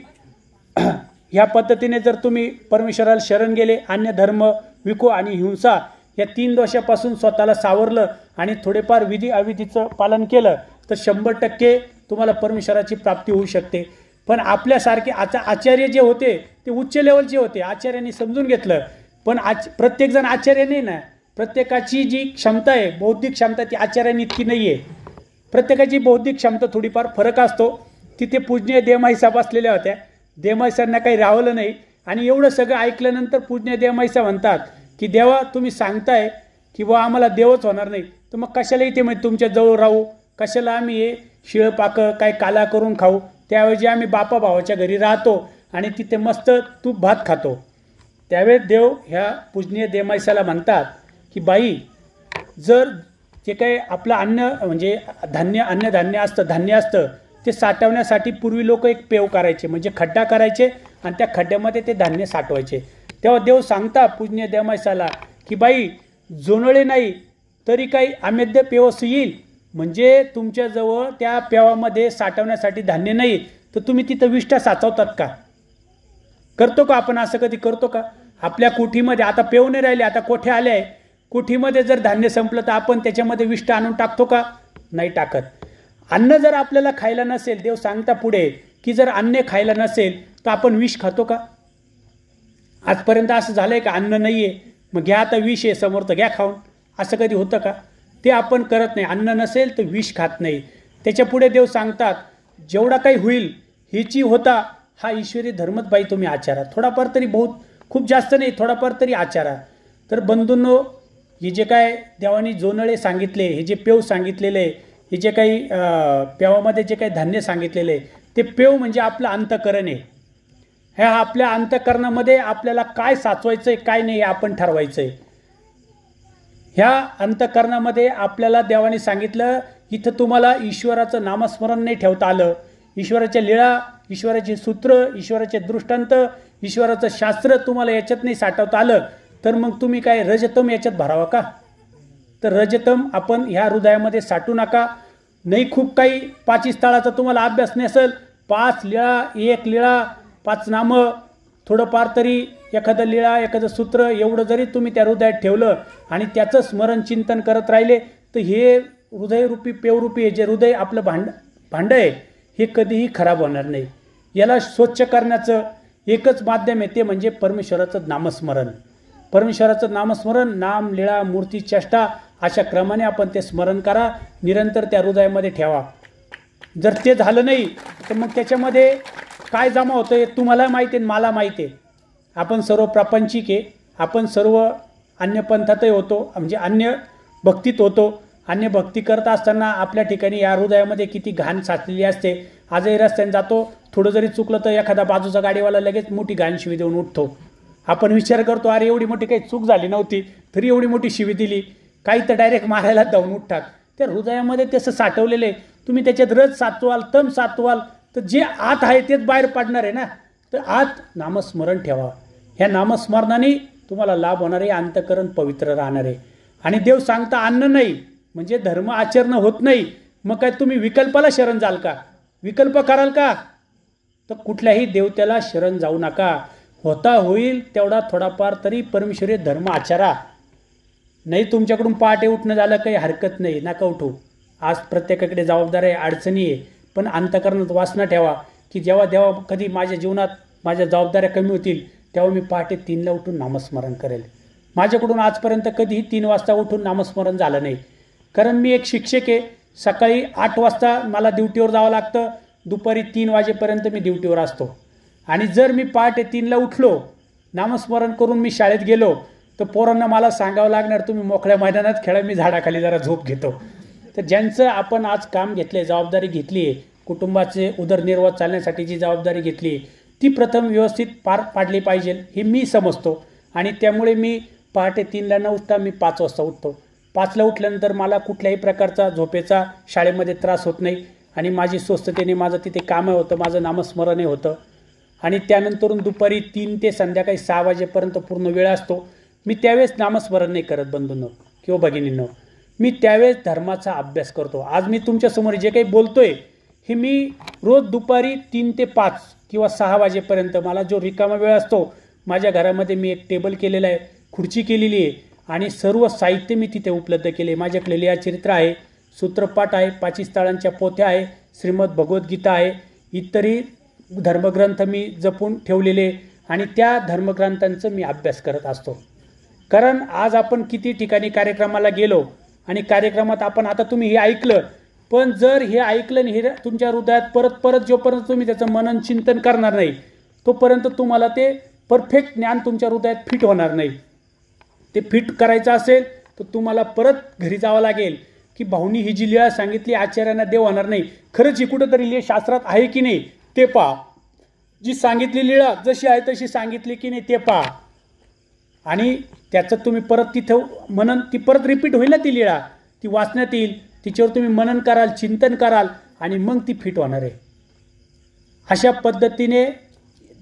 ह्या पद्धतीने जर तुम्ही परमेश्वराला शरण गेले, अन्य धर्म विको आणि हिंसा या 3 दोषापासून स्वतःला सावरलं आणि थोडेफार विधी अविधीचं पालन केलं तर 100% तुम्हाला परमेश्वराची प्राप्ती होऊ शकते. पण आपल्यासारखे आचार्य जे होते ते उच्च लेवलचे होते, आचार्यांनी समजून घेतलं. पण प्रत्येकजण आचार्य नाही ना, प्रत्येकाची जी क्षमता आहे, बौद्धिक क्षमता, ती आचार्यांनी इतकी नाही आहे. प्रत्येकाची बौद्धिक क्षमता थोडीफार फरक असतो. तिथे पूजनीय देवमाईसाहेब असलेल्या होत्या. देवमाईसाहेबांना काही राहवलं नाही आणि एवढं सगळं ऐकल्यानंतर पूजनीय देवमाईसाहेब म्हणतात की देवा तुम्ही सांगताय की बा आम्हाला देवच होणार नाही, तर मग कशाला इथे म्हणजे तुमच्या जवळ राहू, कशाला आम्ही हे शिळपाकं काय काला करून खाऊ, त्याऐवजी आम्ही बापा भावाच्या घरी राहतो आणि तिथे मस्त तूप भात खातो. त्यावेळेस देव ह्या पूजनीय देवमाईसाला म्हणतात की बाई, जर जे काही आपलं अन्न म्हणजे अन्नधान्य असतं, धान्य असतं, ते साठवण्यासाठी पूर्वी लोक एक पेव करायचे, म्हणजे खड्डा करायचे आणि त्या खड्ड्यामध्ये ते धान्य साठवायचे. तेव्हा देव सांगता पूजनीय देवमाईसाला की बाई, जोनळे नाही तरी काही अमेद्य पेवस येईल, म्हणजे तुमच्याजवळ त्या पेवामध्ये साठवण्यासाठी धान्य नाही तर तुम्ही तिथं विष्ठा साचवतात का? करतो का आपण असं? कधी करतो का? आपल्या कोठीमध्ये आता पेव नाही राहिले, आता कोठे आले आहे, कोठीमध्ये जर धान्य संपलं तर आपण त्याच्यामध्ये विष्ठा आणून टाकतो का? नाही टाकत. अन्न जर आपल्याला खायला नसेल, देव सांगता पुढे की जर अन्न खायला नसेल तर आपण विष खातो का? आजपर्यंत असं झालं आहे का? अन्न नाही आहे मग घ्या, आता विष आहे समोर तर घ्या खाऊन, असं कधी होतं का? ते आपण करत नाही. अन्न नसेल तर विष खात नाही. त्याच्या पुढे देव सांगतात जेवढा काही होईल हिची होता हा ईश्वरी धर्मच बाई तुम्ही आचारा, थोडाफार तरी, खूप जास्त नाही, थोडाफार तरी आचारा. तर बंधूंनो, हे जे काय देवानी जोनळे सांगितले, हे जे पेव सांगितलेले, हे जे काही पेवामध्ये जे काही धान्य सांगितलेले, ते पेव म्हणजे आपलं अंतःकरण आहे. ह्या आपल्या अंतःकरणामध्ये आपल्याला काय साचवायचं आहे काय नाही हे आपण ठरवायचं आहे. ह्या अंतःकरणामध्ये आपल्याला देवाने सांगितलं इथं तुम्हाला ईश्वराचं नामस्मरण नाही ठेवता आलं, ईश्वराच्या लीळा, ईश्वराचे सूत्र, ईश्वराचे दृष्टांत, ईश्वराचं शास्त्र तुम्हाला याच्यात नाही साठवता आलं तर मग तुम्ही काय रजतम याच्यात भरावा का? तर रजतम आपण ह्या हृदयामध्ये साठू नका. नाही खूप काही 5 स्थळाचा तुम्हाला अभ्यास नसेल, 5 लीळा, 1 लीळा, 5 नामं, थोडंफार तरी एखादं लीळा, एखादं सूत्र, एवढं जरी तुम्ही त्या हृदयात ठेवलं आणि त्याचं स्मरण चिंतन करत राहिले तर हे हृदयरूपी पेवरूपी हे जे हृदय आपलं भांडं आहे हे कधीही खराब होणार नाही. याला स्वच्छ करण्याचं एकच माध्यम आहे, ते म्हणजे परमेश्वराचं नामस्मरण. परमेश्वराचं नामस्मरण, नाम, लीळा, मूर्ती, चेष्टा अशा क्रमाने आपण ते स्मरण करा, निरंतर त्या हृदयामध्ये ठेवा. जर ते झालं नाही तर मग त्याच्यामध्ये काय जमा होतं हे तुम्हाला माहिती आहे, मला माहिती आहे. आपण सर्व प्रापंचिक आहे, आपण सर्व अन्य पंथातही होतो, म्हणजे अन्य भक्तीत होतो. अन्य भक्ती करत असताना आपल्या ठिकाणी या हृदयामध्ये किती घाण साचलेली असते. आजही रस्त्याने जातो, थोडं जरी चुकलं तर एखादा बाजूचा गाडीवाला लगेच मोठी घाण शिवी देऊन उठतो. आपण विचार करतो अरे एवढी मोठी काही चूक झाली नव्हती तरी एवढी मोठी शिवी दिली, काही तर डायरेक्ट मारायला धावून उठतात. त्या हृदयामध्ये तसं साठवलेलं आहे. तुम्ही त्याच्यात रज साचवाल, तम साचवाल तर जे आत आहे तेच बाहेर पडणार आहे ना. तर आत नामस्मरण ठेवा. ह्या नामस्मरणाने तुम्हाला लाभ होणार आहे, अंतःकरण पवित्र राहणार आहे. आणि देव सांगता अन्न नाही म्हणजे धर्म आचरण होत नाही, मग काय तुम्ही विकल्पाला शरण जाल का? विकल्प कराल का? तर कुठल्याही देवतेला शरण जाऊ नका. होता होईल तेवढा थोडाफार तरी परमेश्वरी धर्म आचारा. नाही तुमच्याकडून पहाटे उठणं झालं काही हरकत नाही, नका उठू. आज प्रत्येकाकडे जबाबदारी आहे, अडचणी आहे, पण अंतःकरणात वासना ठेवा की जेव्हा कधी माझ्या जीवनात माझ्या जबाबदाऱ्या कमी होतील तेव्हा मी पहाटे 3ला उठून नामस्मरण करेल. माझ्याकडून आजपर्यंत कधीही 3 वाजता उठून नामस्मरण झालं नाही, कारण मी एक शिक्षक आहे. सकाळी 8 वाजता मला ड्युटीवर जावं लागतं, दुपारी 3 वाजेपर्यंत मी ड्युटीवर असतो. आणि जर मी पहाटे 3ला उठलो, नामस्मरण करून मी शाळेत गेलो, तर पोरांना मला सांगावं लागणार तुम्ही मोकळ्या मैदानात खेळा, मी झाडाखाली जरा झोप घेतो. तर ज्यांचं आपण आज काम घेतलं, जबाबदारी घेतली आहे, कुटुंबाचे उदरनिर्वाह चालण्यासाठी जी जबाबदारी घेतली आहे ती प्रथम व्यवस्थित पार पाडली पाहिजे हे मी समजतो. आणि त्यामुळे मी पहाटे 3ला न उठता मी 5 वाजता उठतो. 5ला उठल्यानंतर मला कुठल्याही प्रकारचा झोपेचा शाळेमध्ये त्रास होत नाही आणि माझी स्वस्थतेने माझं तिथे कामं होतं, माझं नामस्मरणही होतं. आणि त्यानंतरून दुपारी 3 ते संध्याकाळी 6 वाजेपर्यंत पूर्ण वेळ असतो. मी त्यावेळेस नामस्मरण नाही करत बंधूंनो किंवा भगिनींनो, मी त्यावेळेस धर्माचा अभ्यास करतो. आज मी तुमच्यासमोर जे काही बोलतोय हे मी रोज दुपारी 3 ते 5 किंवा 6 वाजेपर्यंत मला जो रिकामा वेळ असतो, माझ्या घरामध्ये मी एक टेबल केलेला आहे, खुर्ची केलेली आहे आणि सर्व साहित्य मी तिथे उपलब्ध केले. माझ्याकडे लीळाचरित्र आहे, सूत्रपाठ आहे, 25 स्थळांच्या पोथ्या आहे, श्रीमद भगवद्गीता आहे, इतरही धर्मग्रंथ मी जपून ठेवलेले आणि त्या धर्मग्रंथांचं मी अभ्यास करत असतो. कारण आज आपण किती ठिकाणी कार्यक्रमाला गेलो आणि कार्यक्रमात आपण आता तुम्ही हे ऐकलं, पण जर हे ऐकलं आणि हे तुमच्या हृदयात परत जोपर्यंत तुम्ही त्याचं मनन चिंतन करणार नाही तोपर्यंत तुम्हाला ते परफेक्ट ज्ञान तुमच्या हृदयात फिट होणार नाही. ते फिट करायचं असेल तर तुम्हाला परत घरी जावं लागेल की भाऊनी ही जी लीळा सांगितली आचार्यांना देव होणार नाही, खरंच ही कुठंतरी लीळा शास्त्रात आहे की नाही ते पहा. जी सांगितली लीळा जशी आहे तशी सांगितली की नाही ते पहा. आणि त्याचं तुम्ही परत तिथं मनन, ती परत रिपीट होईल ना ती लीळा, ती वाचण्यात येईल, तिच्यावर तुम्ही मनन कराल, चिंतन कराल आणि मग ती फिट होणार आहे. अशा पद्धतीने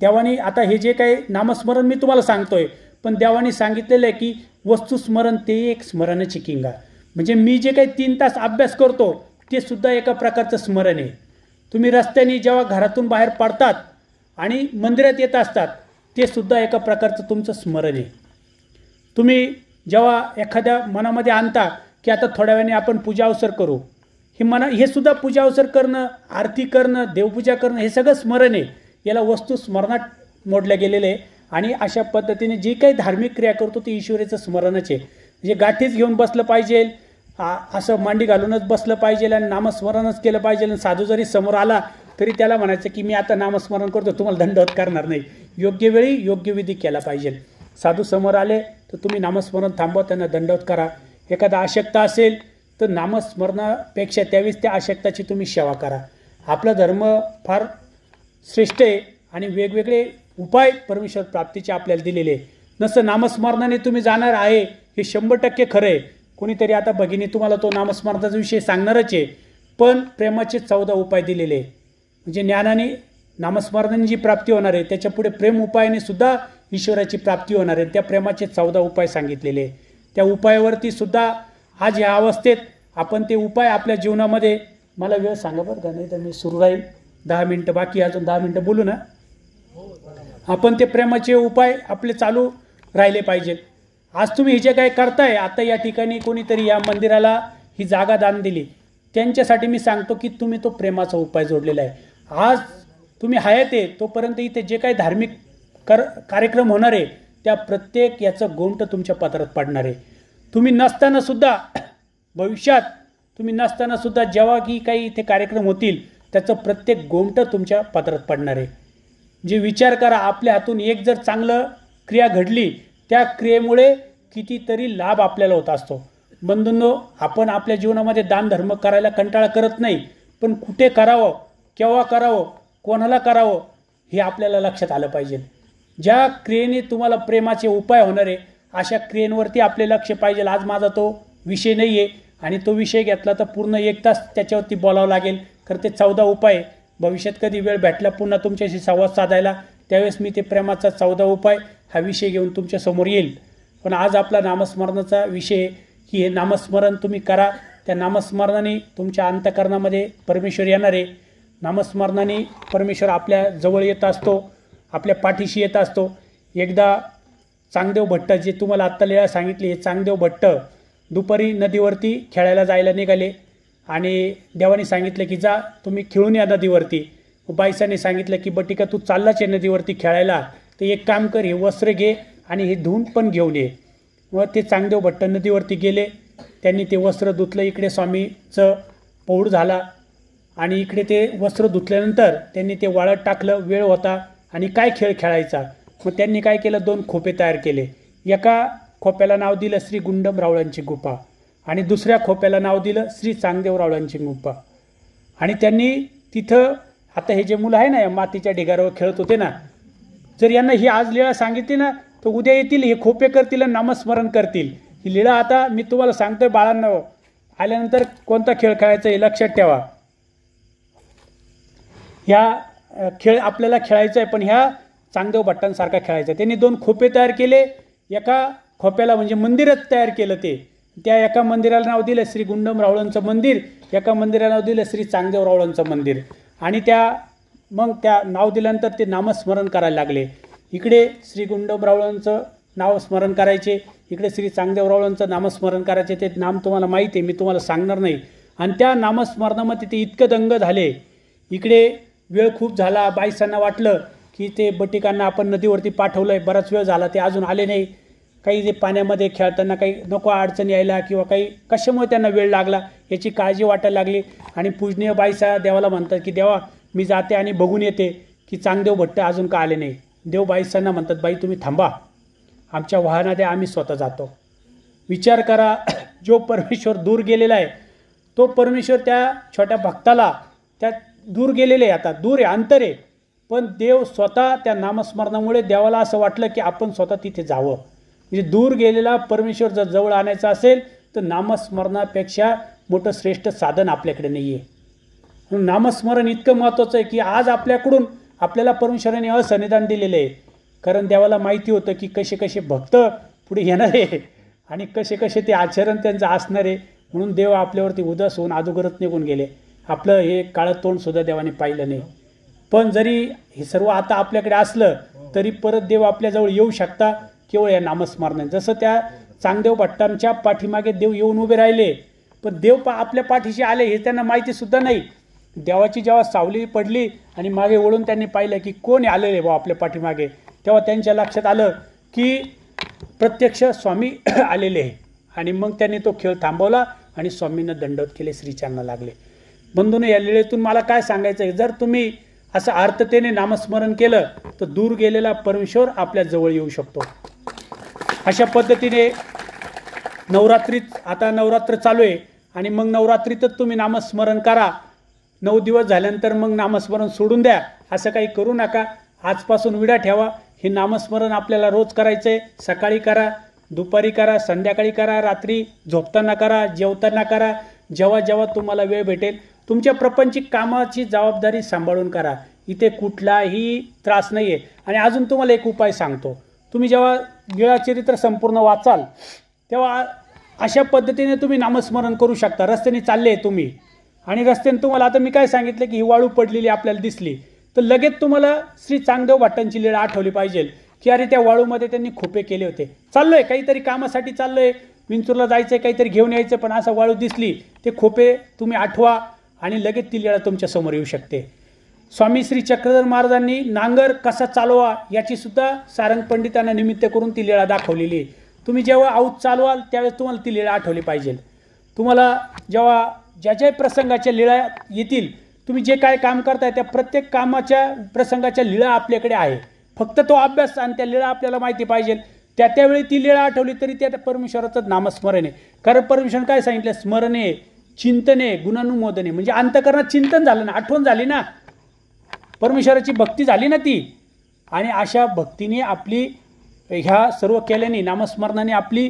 देवानी, आता हे जे काही नामस्मरण मी तुम्हाला सांगतोय, पण देवानी सांगितलेलं आहे की वस्तुस्मरण ते एक स्मरणाची किंगा. म्हणजे मी जे काही 3 तास अभ्यास करतो ते सुद्धा एका प्रकारचं स्मरण आहे. तुम्ही रस्त्याने जेव्हा घरातून बाहेर पडतात आणि मंदिरात येत असतात ते सुद्धा एका प्रकारचं तुमचं स्मरण आहे. तुम्ही जेव्हा एखाद्या मनामध्ये आणता की आता थोड्या वेळाने आपण पूजा अवसर करू, हे सुद्धा पूजा अवसर करणं, आरती करणं, देवपूजा करणं हे सगळं स्मरण आहे. याला वस्तू स्मरणात मोडल्या गेलेले आहे. आणि अशा पद्धतीने जे काही धार्मिक क्रिया करतो ते ईश्वराचं स्मरणच आहे. म्हणजे गाठीच घेऊन बसलं पाहिजे, असं मांडी घालूनच बसलं पाहिजे आणि नामस्मरणच केलं पाहिजे. आणि साधू जरी समोर आला तरी त्याला म्हणायचं की मी आता नामस्मरण करतो, तुम्हाला दंडवत करणार नाही. योग्य वेळी योग्य विधी केला पाहिजे. साधू समोर आले तर तुम्ही नामस्मरण थांबवा, त्यांना दंडवत करा. एखादा आशक्ता असेल तर नामस्मरणापेक्षा त्यावेळेस त्या आशक्ताची तुम्ही सेवा करा. आपला धर्म फार श्रेष्ठ आहे आणि वेगवेगळे उपाय परमेश्वर प्राप्तीचे आपल्याला दिलेले. नसं नामस्मरणाने तुम्ही जाणार आहे हे 100% खरं आहे. कोणीतरी आता भगिनी तुम्हाला तो नामस्मरणाचा विषय सांगणारच आहे, पण प्रेमाचे 14 उपाय दिलेले आहे. म्हणजे ज्ञानाने नामस्मरणाने जी प्राप्ती होणार आहे त्याच्या पुढे प्रेम उपायाने सुद्धा ईश्वराची प्राप्ती होणार आहे. त्या प्रेमाचे 14 उपाय सांगितलेले आहे. त्या उपायावरती सुद्धा आज या अवस्थेत आपण ते उपाय आपल्या जीवनामध्ये, मला वेळ सांगा बरं का, नाही तर मी सुरू राहील. 10 मिनटं बाकी, अजून 10 मिनटं बोलू ना. आपण ते प्रेमाचे उपाय आपले चालू राहिले पाहिजे. आज तुम्ही हे जे काय करताय, आता या ठिकाणी कोणीतरी या मंदिराला ही जागा दान दिली, त्यांच्यासाठी मी सांगतो की तुम्ही तो प्रेमाचा उपाय जोडलेला आहे. आज तुम्ही हयात आहे तोपर्यंत इथे जे काही धार्मिक कार्यक्रम होणार आहे त्या प्रत्येक याचं गोंट तुमच्या पदरात पडणार आहे. तुम्ही नसताना सुद्धा, भविष्यात तुम्ही नसताना सुद्धा जेव्हा की काही इथे कार्यक्रम होतील त्याचं प्रत्येक गोंट तुमच्या पदरात पडणार आहे. जे विचार करा, आपल्या हातून एक जर चांगलं क्रिया घडली त्या क्रियेमुळे कितीतरी लाभ आपल्याला होत असतो. बंधूंनो, आपण आपल्या जीवनामध्ये दान धर्म करायला कंटाळा करत नाही, पण कुठे करावं, केव्हा करावं, कोणाला करावं हे आपल्याला लक्षात आलं पाहिजे. ज्या क्रियेने तुम्हाला प्रेमाचे उपाय होणार आहे अशा क्रियेवरती आपले लक्ष पाहिजे. आज माझा तो विषय नाही आहे आणि तो विषय घेतला तर पूर्ण 1 तास त्याच्यावरती बोलावं लागेल. खरं ते 14 उपाय, भविष्यात कधी वेळ भेटला पुन्हा तुमच्याशी संवाद साधायला त्यावेळेस मी ते प्रेमाचा 14 उपाय हा विषय घेऊन तुमच्यासमोर येईल. पण आज आपला नामस्मरणाचा विषय की हे नामस्मरण तुम्ही करा. त्या नामस्मरणाने तुमच्या अंतःकरणामध्ये परमेश्वर येणार आहे. नामस्मरणाने परमेश्वर आपल्या जवळ येत असतो, आपल्या पाठीशी येत असतो. एकदा चांगदेव भट्ट, जे तुम्हाला आत्ता लीळा सांगितली, हे चांगदेव भट्ट दुपारी नदीवरती खेळायला जायला निघाले आणि देवाने सांगितलं की जा तुम्ही खेळून या नदीवरती. बाईसाने सांगितलं की बटिका तू चाललाच आहे नदीवरती खेळायला, तर एक काम कर, हे वस्त्र घे आणि हे धुवून पण घेऊन ये. व ते चांगदेव भट्ट नदीवरती गेले. त्यांनी ते वस्त्र धुतलं. इकडे स्वामीचं पौढ झाला आणि इकडे ते वस्त्र धुतल्यानंतर त्यांनी ते वाळत टाकलं. वेळ होता आणि काय खेळ खेळायचा. मग त्यांनी काय केलं, 2 खोपे तयार केले. एका खोप्याला नाव दिलं श्री गुंडमरावळांची गुफा आणि दुसऱ्या खोप्याला नाव दिलं श्री चांगदेवरावळांची गुफा. आणि त्यांनी तिथं, आता हे जे मुलं आहे ना, या मातीच्या ढिगाऱ्यावर खेळत होते ना, जर यांना ही आज लीळा सांगितली ना, तर उद्या येतील, हे खोपे करतील आणि नामस्मरण करतील. ही लीळा आता मी तुम्हाला सांगतोय बाळांनो, आल्यानंतर कोणता खेळ खेळायचा हे लक्षात ठेवा. ह्या खेळ आपल्याला खेळायचा आहे, पण ह्या चांगदेव भट्टांसारखा खेळायचा. त्यांनी 2 खोपे तयार केले. एका खोप्याला म्हणजे मंदिरच तयार केलं. ते त्या एका मंदिराला नाव दिलं श्री गुंडमरावळांचं मंदिर, एका मंदिराला नाव दिलं श्री चांगदेवरावळांचं मंदिर. आणि मग त्या नाव दिल्यानंतर ते नामस्मरण करायला लागले. इकडे श्री गुंडमरावळांचं नामस्मरण करायचे, इकडे श्री चांगदेवरावळांचं नामस्मरण करायचे. ते नाम तुम्हाला माहिती आहे, मी तुम्हाला सांगणार नाही. आणि त्या नामस्मरणामध्ये ते इतकं दंग झाले. इकडे वेळ खूप झाला. बाईसांना वाटलं की ते बटिकांना आपण नदीवरती पाठवलं आहे, बराच वेळ झाला, ते अजून आले नाही. काही जे पाण्यामध्ये खेळताना काही नको अडचण यायला किंवा काही कशामुळे त्यांना वेळ लागला याची काळजी वाटायला लागली. आणि पूजनीय बाईसा देवाला म्हणतात की देवा मी जाते आणि बघून येते की चांगदेव भट्ट अजून का आले नाही. देव बाईसांना म्हणतात बाई तुम्ही थांबा, आमच्या वाहनात आम्ही स्वतः जातो. विचार करा, जो परमेश्वर दूर गेलेला आहे तो परमेश्वर त्या छोट्या भक्ताला, त्या दूर गेलेले आहे, आता दूर आहे, अंतर आहे, पण देव स्वतः त्या नामस्मरणामुळे देवाला असं वाटलं की आपण स्वतः तिथे जावं. म्हणजे दूर गेलेला परमेश्वर जर जवळ आणायचा असेल तर नामस्मरणापेक्षा मोठं श्रेष्ठ साधन आपल्याकडे नाही आहे. म्हणून नामस्मरण इतकं महत्त्वाचं आहे की आज आपल्याकडून आपल्याला परमेश्वराने असंनिधान दिलेलं आहे. कारण देवाला माहिती होतं की कसे कसे भक्त पुढे येणार आहे आणि कसे कसे ते आचरण त्यांचं असणार आहे. म्हणून देव आपल्यावरती उदास होऊन अगोदरच निघून गेले. आपलं हे काळं तोंडसुद्धा देवाने पाहिलं नाही. पण जरी हे सर्व आता आपल्याकडे असलं तरी परत देव आपल्याजवळ येऊ शकता केवळ या नामस्मरणाने. जसं त्या चांगदेव भट्टांच्या पाठीमागे देव येऊन उभे राहिले, पण देव आपल्या पाठीशी आले हे त्यांना माहितीसुद्धा नाही. देवाची जेव्हा सावली पडली आणि मागे वळून त्यांनी पाहिलं की कोण आलेले भाऊ आपल्या पाठीमागे, तेव्हा त्यांच्या लक्षात आलं की प्रत्यक्ष स्वामी आलेले आहे. आणि मग त्यांनी तो खेळ थांबवला आणि स्वामींना दंडवत केले, श्रीचरणा लागले. बंधूंनो, या लीळेतून मला काय सांगायचं आहे, जर तुम्ही असं अर्थतेने नामस्मरण केलं तर दूर गेलेला परमेश्वर आपल्या जवळ येऊ शकतो. अशा पद्धतीने नवरात्रीत, आता नवरात्र चालू आहे आणि मग नवरात्रीतच तुम्ही नामस्मरण करा. 9 दिवस झाल्यानंतर मग नामस्मरण सोडून द्या, असं काही करू नका. आजपासून विडा ठेवा. हे नामस्मरण आपल्याला रोज करायचं आहे. सकाळी करा, दुपारी करा, संध्याकाळी करा, रात्री झोपताना करा, जेवताना करा, जेव्हा जेव्हा तुम्हाला वेळ भेटेल. तुमच्या प्रपंचिक कामाची जबाबदारी सांभाळून करा. इथे कुठलाही त्रास नाही आहे. आणि अजून तुम्हाला एक उपाय सांगतो. तुम्ही जेव्हा लीळाचरित्र संपूर्ण वाचाल तेव्हा अशा पद्धतीने तुम्ही नामस्मरण करू शकता. रस्त्याने चालले तुम्ही आणि रस्त्याने तुम्हाला, आता मी काय सांगितलं की ही वाळू पडलेली आपल्याला दिसली तर लगेच तुम्हाला श्री चांगदेव भट्टांची लीळा आठवली पाहिजे की अरे त्या वाळूमध्ये त्यांनी खोपे केले होते. चाललोय काहीतरी कामासाठी, चाललोय विंचूरला जायचं आहे, काहीतरी घेऊन यायचं, पण असं वाळू दिसली, ते खोपे तुम्ही आठवा आणि लगेच ती लीळा तुमच्या समोर येऊ शकते. स्वामी श्री चक्रधर महाराजांनी नांगर कसा चालवा याची सुद्धा सारंग पंडितांना निमित्त करून ती लीळा दाखवलेली आहे. तुम्ही जेव्हा आऊत चालवाल त्यावेळेस तुम्हाला ती लीळा आठवली पाहिजे. तुम्हाला जेव्हा ज्या ज्या प्रसंगाच्या लीळा येतील, तुम्ही जे काय काम करताय त्या प्रत्येक कामाच्या प्रसंगाच्या लीळा आपल्याकडे आहे. फक्त तो अभ्यास आणि त्या लीळा आपल्याला माहिती पाहिजे. त्यावेळी ती लीळा आठवली तरी त्या परमेश्वराचं नामस्मरण आहे. कारण परमेश्वर काय सांगितलं, स्मरणे, चिंतने, गुणानुमोदने, म्हणजे अंतःकरणात चिंतन झालं ना, आठवण झाली ना, परमेश्वराची भक्ती झाली ना ती. आणि अशा भक्तीने आपली ह्या सर्व केल्याने, नामस्मरणाने आपली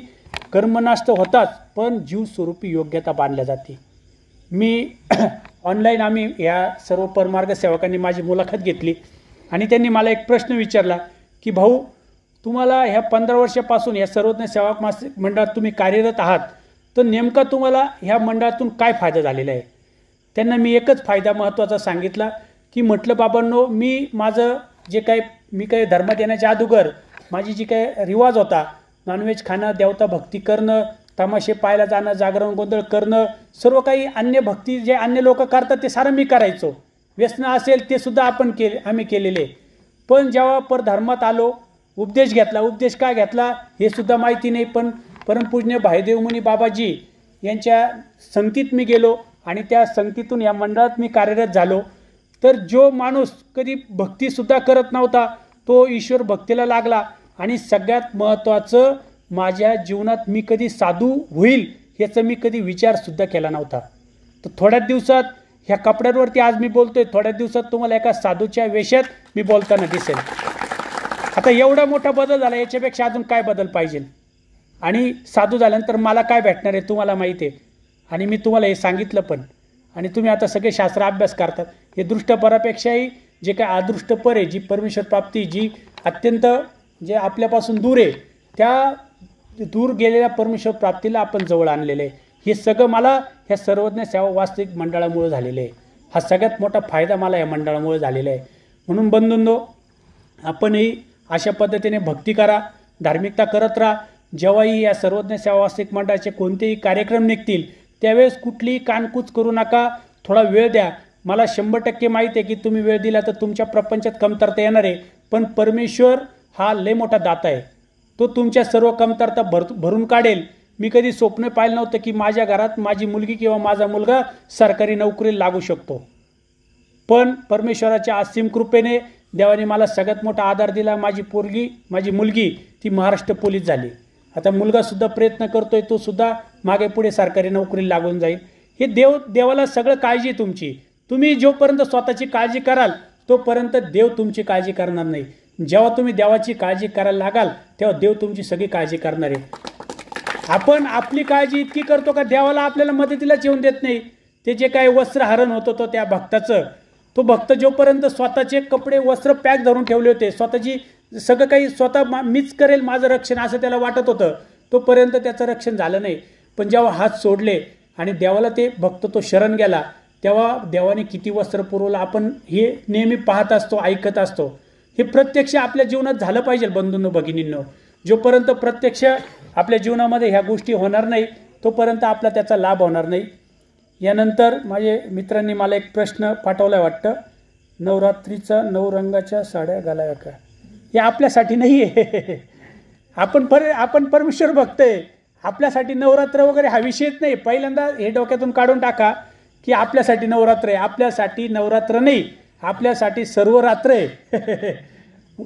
कर्मनाश होताच, पण जीवस्वरूपी योग्यता बांधल्या जाते. मी ऑनलाईन आम्ही ह्या सर्व परमार्ग सेवकांनी माझी मुलाखत घेतली आणि त्यांनी मला एक प्रश्न विचारला की भाऊ, तुम्हाला ह्या 15 वर्षापासून या सर्वज्ञ सेवक मंडळात तुम्ही कार्यरत आहात, तर नेमका तुम्हाला ह्या मंडळातून काय फायदा झालेला आहे. त्यांना मी एकच फायदा महत्त्वाचा सांगितला की म्हटलं बाबांनो, मी माझं जे काय, मी काही धर्मात येण्याच्या अगोदर माझी जी काय रिवाज होता, नॉनव्हेज खाणं, देवता भक्ती करणं, तमाशे पाहायला जाणं, जागरण गोंधळ करणं, सर्व काही अन्य भक्ती जे अन्य लोक करतात ते सारं मी करायचो. व्यसनं असेल ते सुद्धा आम्ही केलेले. पण जेव्हा परधर्मात आलो, उपदेश घेतला, उपदेश का घेतला हे सुद्धा माहिती नाही. पण परमपूज्य भाईदेव मुनी बाबाजी यांच्या संगतीत मी गेलो आणि त्या संगतीतून या मंडळात मी कार्यरत झालो. तर जो माणूस कधी भक्तीसुद्धा करत नव्हता तो ईश्वर भक्तीला लागला. आणि सगळ्यात महत्त्वाचं, माझ्या जीवनात मी कधी साधू होईल याचा मी कधी विचारसुद्धा केला नव्हता. तर थोड्याच दिवसात ह्या कपड्यांवरती आज मी बोलतोय, थोड्याच दिवसात तुम्हाला एका साधूच्या वेशात मी बोलताना दिसेल. आता एवढा मोठा बदल झाला, याच्यापेक्षा अजून काय बदल पाहिजे. आणि साधू झाल्यानंतर मला काय भेटणार आहे तुम्हाला माहिती आहे. आणि मी तुम्हाला हे सांगितलं पण. आणि तुम्ही आता सगळे शास्त्र अभ्यास करतात. हे दृष्टपरापेक्षाही जे काय अदृष्टपर आहे, जी परमेश्वर प्राप्ती, जी अत्यंत जे आपल्यापासून दूर आहे, त्या दूर गेलेल्या परमेश्वर प्राप्तीला आपण जवळ आणलेलं आहे. हे सगळं मला ह्या सर्वज्ञ सेवा वास्तविक मंडळामुळे झालेलं आहे. हा सगळ्यात मोठा फायदा मला या मंडळामुळे झालेला आहे. म्हणून बंधूंनो, आपणही अशा पद्धतीने भक्ती करा, धार्मिकता करत राहा. जेव्हाही या सर्वज्ञ सेवा वास्तविक मंडळाचे कोणतेही कार्यक्रम निघतील त्यावेळेस कुठलीही कानकूच करू नका, थोडा वेळ द्या. मला 100% माहिती आहे की तुम्ही वेळ दिला तर तुमच्या प्रपंचात कमतरता येणार आहे. पण परमेश्वर हा लय मोठा दाता आहे, तो तुमच्या सर्व कमतरता भरून काढेल. मी कधी स्वप्न पाहिलं नव्हतं की माझ्या घरात माझी मुलगी किंवा माझा मुलगा सरकारी नोकरीला लागू शकतो. पण परमेश्वराच्या असीम कृपेने देवाने मला सगळ्यात मोठा आधार दिला. माझी मुलगी ती महाराष्ट्र पोलीस झाली. आता मुलगासुद्धा प्रयत्न करतोय, तो सुद्धा मागे पुढे सरकारी नोकरीला लागून जाईल. हे देवाला सगळं काळजी आहे तुमची. तुम्ही जोपर्यंत स्वतःची काळजी कराल तोपर्यंत देव तुमची काळजी करणार नाही. जेव्हा तुम्ही देवाची काळजी करायला लागाल तेव्हा देव तुमची सगळी काळजी करणार आहे. आपण आपली काळजी इतकी करतो का देवाला आपल्याला मदतीलाच येऊन देत नाही. ते जे काही वस्त्रहरण होतं तो त्या भक्ताचं, तो भक्त जोपर्यंत स्वतःचे कपडे वस्त्र पॅक धरून ठेवले होते, स्वतःची सगळं काही स्वतः मीच करेल माझं रक्षण असं त्याला वाटत होतं, तोपर्यंत त्याचं रक्षण झालं नाही. पण जेव्हा हात सोडले आणि देवाला ते भक्त तो शरण गेला तेव्हा देवाने किती वस्त्र पुरवलं आपण हे नेहमी पाहत असतो, ऐकत असतो. हे प्रत्यक्ष आपल्या जीवनात झालं पाहिजे बंधूंनो, भगिनींनो. जोपर्यंत प्रत्यक्ष आपल्या जीवनामध्ये ह्या गोष्टी होणार नाही तोपर्यंत आपला त्याचा लाभ होणार नाही. यानंतर माझे मित्रांनी मला एक प्रश्न पाठवला वाटतं, नवरात्रीचा 9 रंगाच्या साड्या घालाव्या का? हे आपल्यासाठी नाही आहे. आपण परमेश्वर भक्त आहे. आपल्यासाठी नवरात्र वगैरे हा विषयच नाही. पहिल्यांदा हे डोक्यातून काढून टाका की आपल्यासाठी नवरात्र आहे. आपल्यासाठी नवरात्र नाही, आपल्यासाठी सर्व रात्र आहे.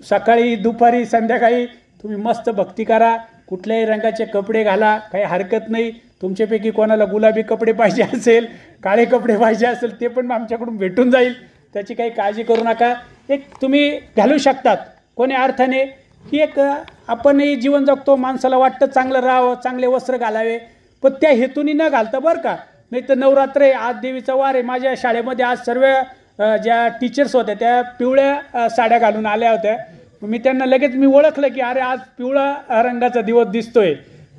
सकाळी, दुपारी, संध्याकाळी तुम्ही मस्त भक्ती करा, कुठल्याही रंगाचे कपडे घाला, काही हरकत नाही. तुमच्यापैकी कोणाला गुलाबी कपडे पाहिजे असेल, काळे कपडे पाहिजे असेल ते पण आमच्याकडून भेटून जाईल, त्याची काही काळजी करू नका. एक तुम्ही घालू शकतात कोणी अर्थाने की एक आपणही जीवन जगतो, माणसाला वाटतं चांगलं राहावं, चांगले वस्त्र घालावे, पण त्या हेतूनी न घालता बरं का. नाही तर नवरात्र आहे, आज देवीचा वार आहे. माझ्या शाळेमध्ये आज सर्व ज्या टीचर्स होत्या त्या पिवळ्या साड्या घालून आल्या होत्या. मी त्यांना लगेच ओळखलं की अरे आज पिवळा रंगाचा दिवस दिसतोय.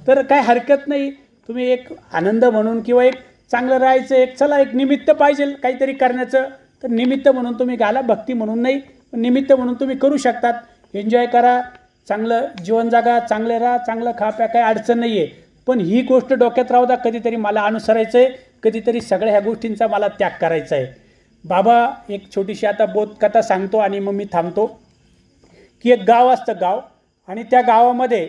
तर काय हरकत नाही, तुम्ही एक आनंद म्हणून किंवा एक चांगलं राहायचं, एक चला एक निमित्त पाहिजे काहीतरी करण्याचं, तर निमित्त म्हणून तुम्ही घाला, भक्ती म्हणून नाही, पण निमित्त म्हणून तुम्ही करू शकतात. एन्जॉय करा, चांगलं जीवन जगा, चांगले राहा, चांगलं खा प्या, काही अडचण नाही आहे. पण ही गोष्ट डोक्यात राहू द्या, कधीतरी मला अनुसरायचं आहे, कधीतरी सगळ्या ह्या गोष्टींचा मला त्याग करायचा आहे. बाबा एक छोटीशी आता बोधकथा सांगतो आणि मग मी थांबतो. की एक गाव असतं, गाव, आणि त्या गावामध्ये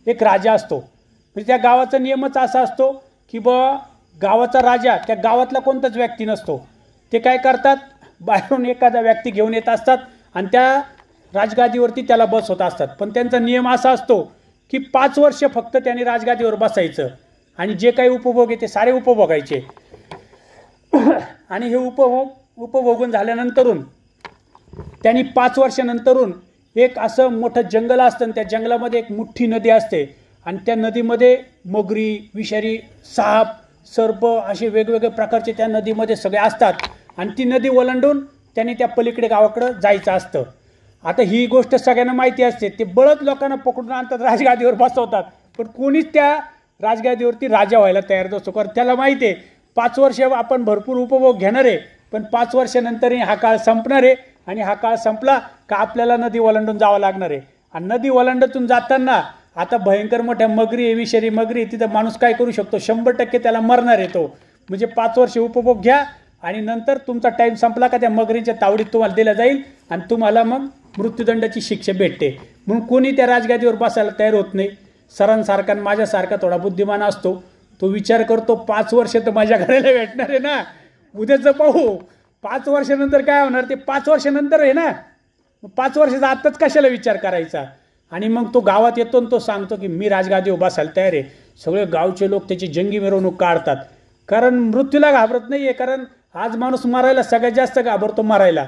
एक राजा असतो. म्हणजे त्या गावाचा नियमच असा असतो की गावाचा राजा त्या गावातला कोणताच व्यक्ती नसतो. ते काय करतात, बाहेरून एखादा व्यक्ती घेऊन येत असतात आणि त्या राजगादीवरती त्याला बसवत असतात. पण त्यांचा नियम असा असतो की 5 वर्ष फक्त त्यांनी राजगादीवर बसायचं आणि जे काही उपभोग आहे ते सारे उपभोगायचे. आणि हे उपभोगून झाल्यानंतरून त्यांनी 5 वर्षानंतरून एक असं मोठं जंगल असतं आणि त्या जंगलामध्ये एक मोठी नदी असते आणि त्या नदीमध्ये मगरी, विषारी साप, सर्प असे वेगवेगळे प्रकारचे त्या नदीमध्ये सगळे असतात. आणि ती नदी ओलांडून त्यांनी त्या पलीकडे गावाकडं जायचं असतं. आता ही गोष्ट सगळ्यांना माहिती असते. ते बळत लोकांना पकडून आणतात, राजगादीवर बसवतात, पण कोणीच त्या राजगादीवरती राजा व्हायला तयार नसतो. कारण त्याला माहिती आहे 5 वर्ष आपण भरपूर उपभोग घेणार आहे, पण 5 वर्षानंतरही हा काळ संपणार आहे आणि हा काळ संपला का आपल्याला नदी ओलांडून जावं लागणार आहे. आणि नदी ओलांडतून जाताना आता भयंकर मोठ्या मगरी आहे, विषारी मगरी आहे, तिथं माणूस काय करू शकतो, 100% त्याला मरणार आहे तो. म्हणजे 5 वर्ष उपभोग घ्या आणि नंतर तुमचा टाईम संपला का त्या मगरींच्या तावडीत तुम्हाला दिला जाईल आणि तुम्हाला मग मृत्यूदंडाची शिक्षा भेटते. म्हणून कोणी त्या राजगादीवर बसायला तयार होत नाही. सरांसारखा आणि माझ्यासारखा थोडा बुद्धिमान असतो, तो विचार करतो 5 वर्ष तर माझ्या घराला भेटणार आहे ना, उद्याचं पाहू 5 वर्षानंतर काय होणार ते 5 वर्षानंतर आहे ना, 5 वर्षाचा आत्ताच कशाला विचार करायचा. आणि मग तो गावात येतो आणि तो सांगतो की मी राजगादीवर बसायला तयार आहे. सगळे गावचे लोक त्याची जंगी मिरवणूक काढतात, कारण मृत्यूला घाबरत नाही आहे. कारण आज माणूस मरायला सगळ्यात जास्त घाबरतो मरायला.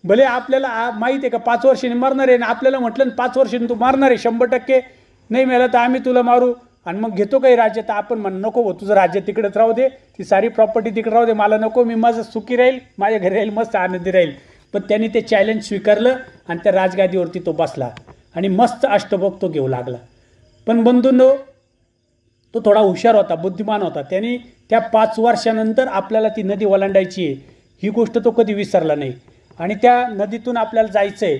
भले आपल्याला माहीत आहे का 5 वर्षांनी मरणार आहे, आणि आपल्याला म्हटलं ना 5 वर्षांनी तू मारणार आहे 100%, नाही मिळालं तर आम्ही तुला मारू आणि मग घेतो काही राज्य. तर आपण म्हण नको हो, तुझं राज्य तिकडेच राहू दे, ती सारी प्रॉपर्टी तिकडे राहू दे, मला नको, मी माझं सुखी राहील, माझ्या घरी राहील, मस्त आनंदी राहील. पण त्यांनी ते चॅलेंज स्वीकारलं आणि त्या राजगादीवरती तो बसला आणि मस्त अष्टभोग तो घेऊ लागला. पण बंधूंनो, तो थोडा हुशार होता, बुद्धिमान होता. त्यांनी त्या 5 वर्षानंतर आपल्याला ती नदी ओलांडायची आहे ही गोष्ट तो कधी विसरला नाही. आणि त्या नदीतून आपल्याला जायचं आहे,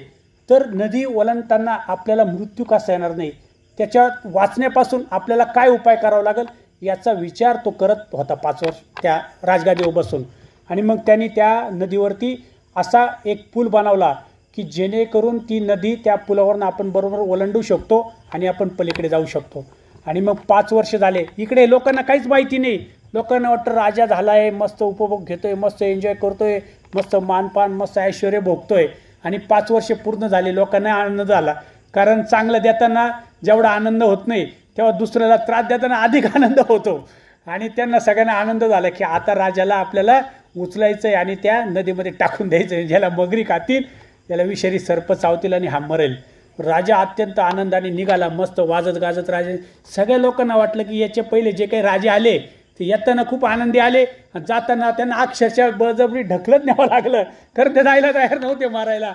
तर नदी ओलांडताना आपल्याला मृत्यू कसा येणार नाही, त्याच्यात वाचण्यापासून आपल्याला काय उपाय करावा लागेल याचा विचार तो करत होता 5 वर्ष त्या राजगादीवर बसून. आणि मग त्यांनी त्या नदीवरती असा एक पूल बनवला की जेणेकरून ती नदी त्या पुलावरून आपण बरोबर ओलांडू शकतो आणि आपण पलीकडे जाऊ शकतो. आणि मग 5 वर्ष झाले, इकडे लोकांना काहीच माहिती नाही. लोकांना वाटतं राजा झाला आहे, मस्त उपभोग घेतोय, मस्त एन्जॉय करतोय, मस्त मानपान, मस्त ऐश्वर्य भोगतोय. आणि 5 वर्ष पूर्ण झाले, लोकांना आनंद झाला. कारण चांगलं देताना जेवढा आनंद होत नाही, तेव्हा दुसऱ्याला त्रास देताना अधिक आनंद होतो. आणि त्यांना सगळ्यांना आनंद झाला की आता राजाला आपल्याला उचलायचं आहे आणि त्या नदीमध्ये टाकून द्यायचं आहे. ज्याला मगरी खातील, त्याला विषारी सर्प चावतील आणि हा मरेल. राजा अत्यंत आनंदाने निघाला, मस्त वाजत गाजत. राजा, सगळ्या लोकांना वाटलं की याच्या पहिले जे काही राजे आले ते येताना खूप आनंदी आले, जाताना त्यांना अक्षरशः बळजबरी ढकलत न्यावं लागलं, कारण ते जायला तयार नव्हते मारायला.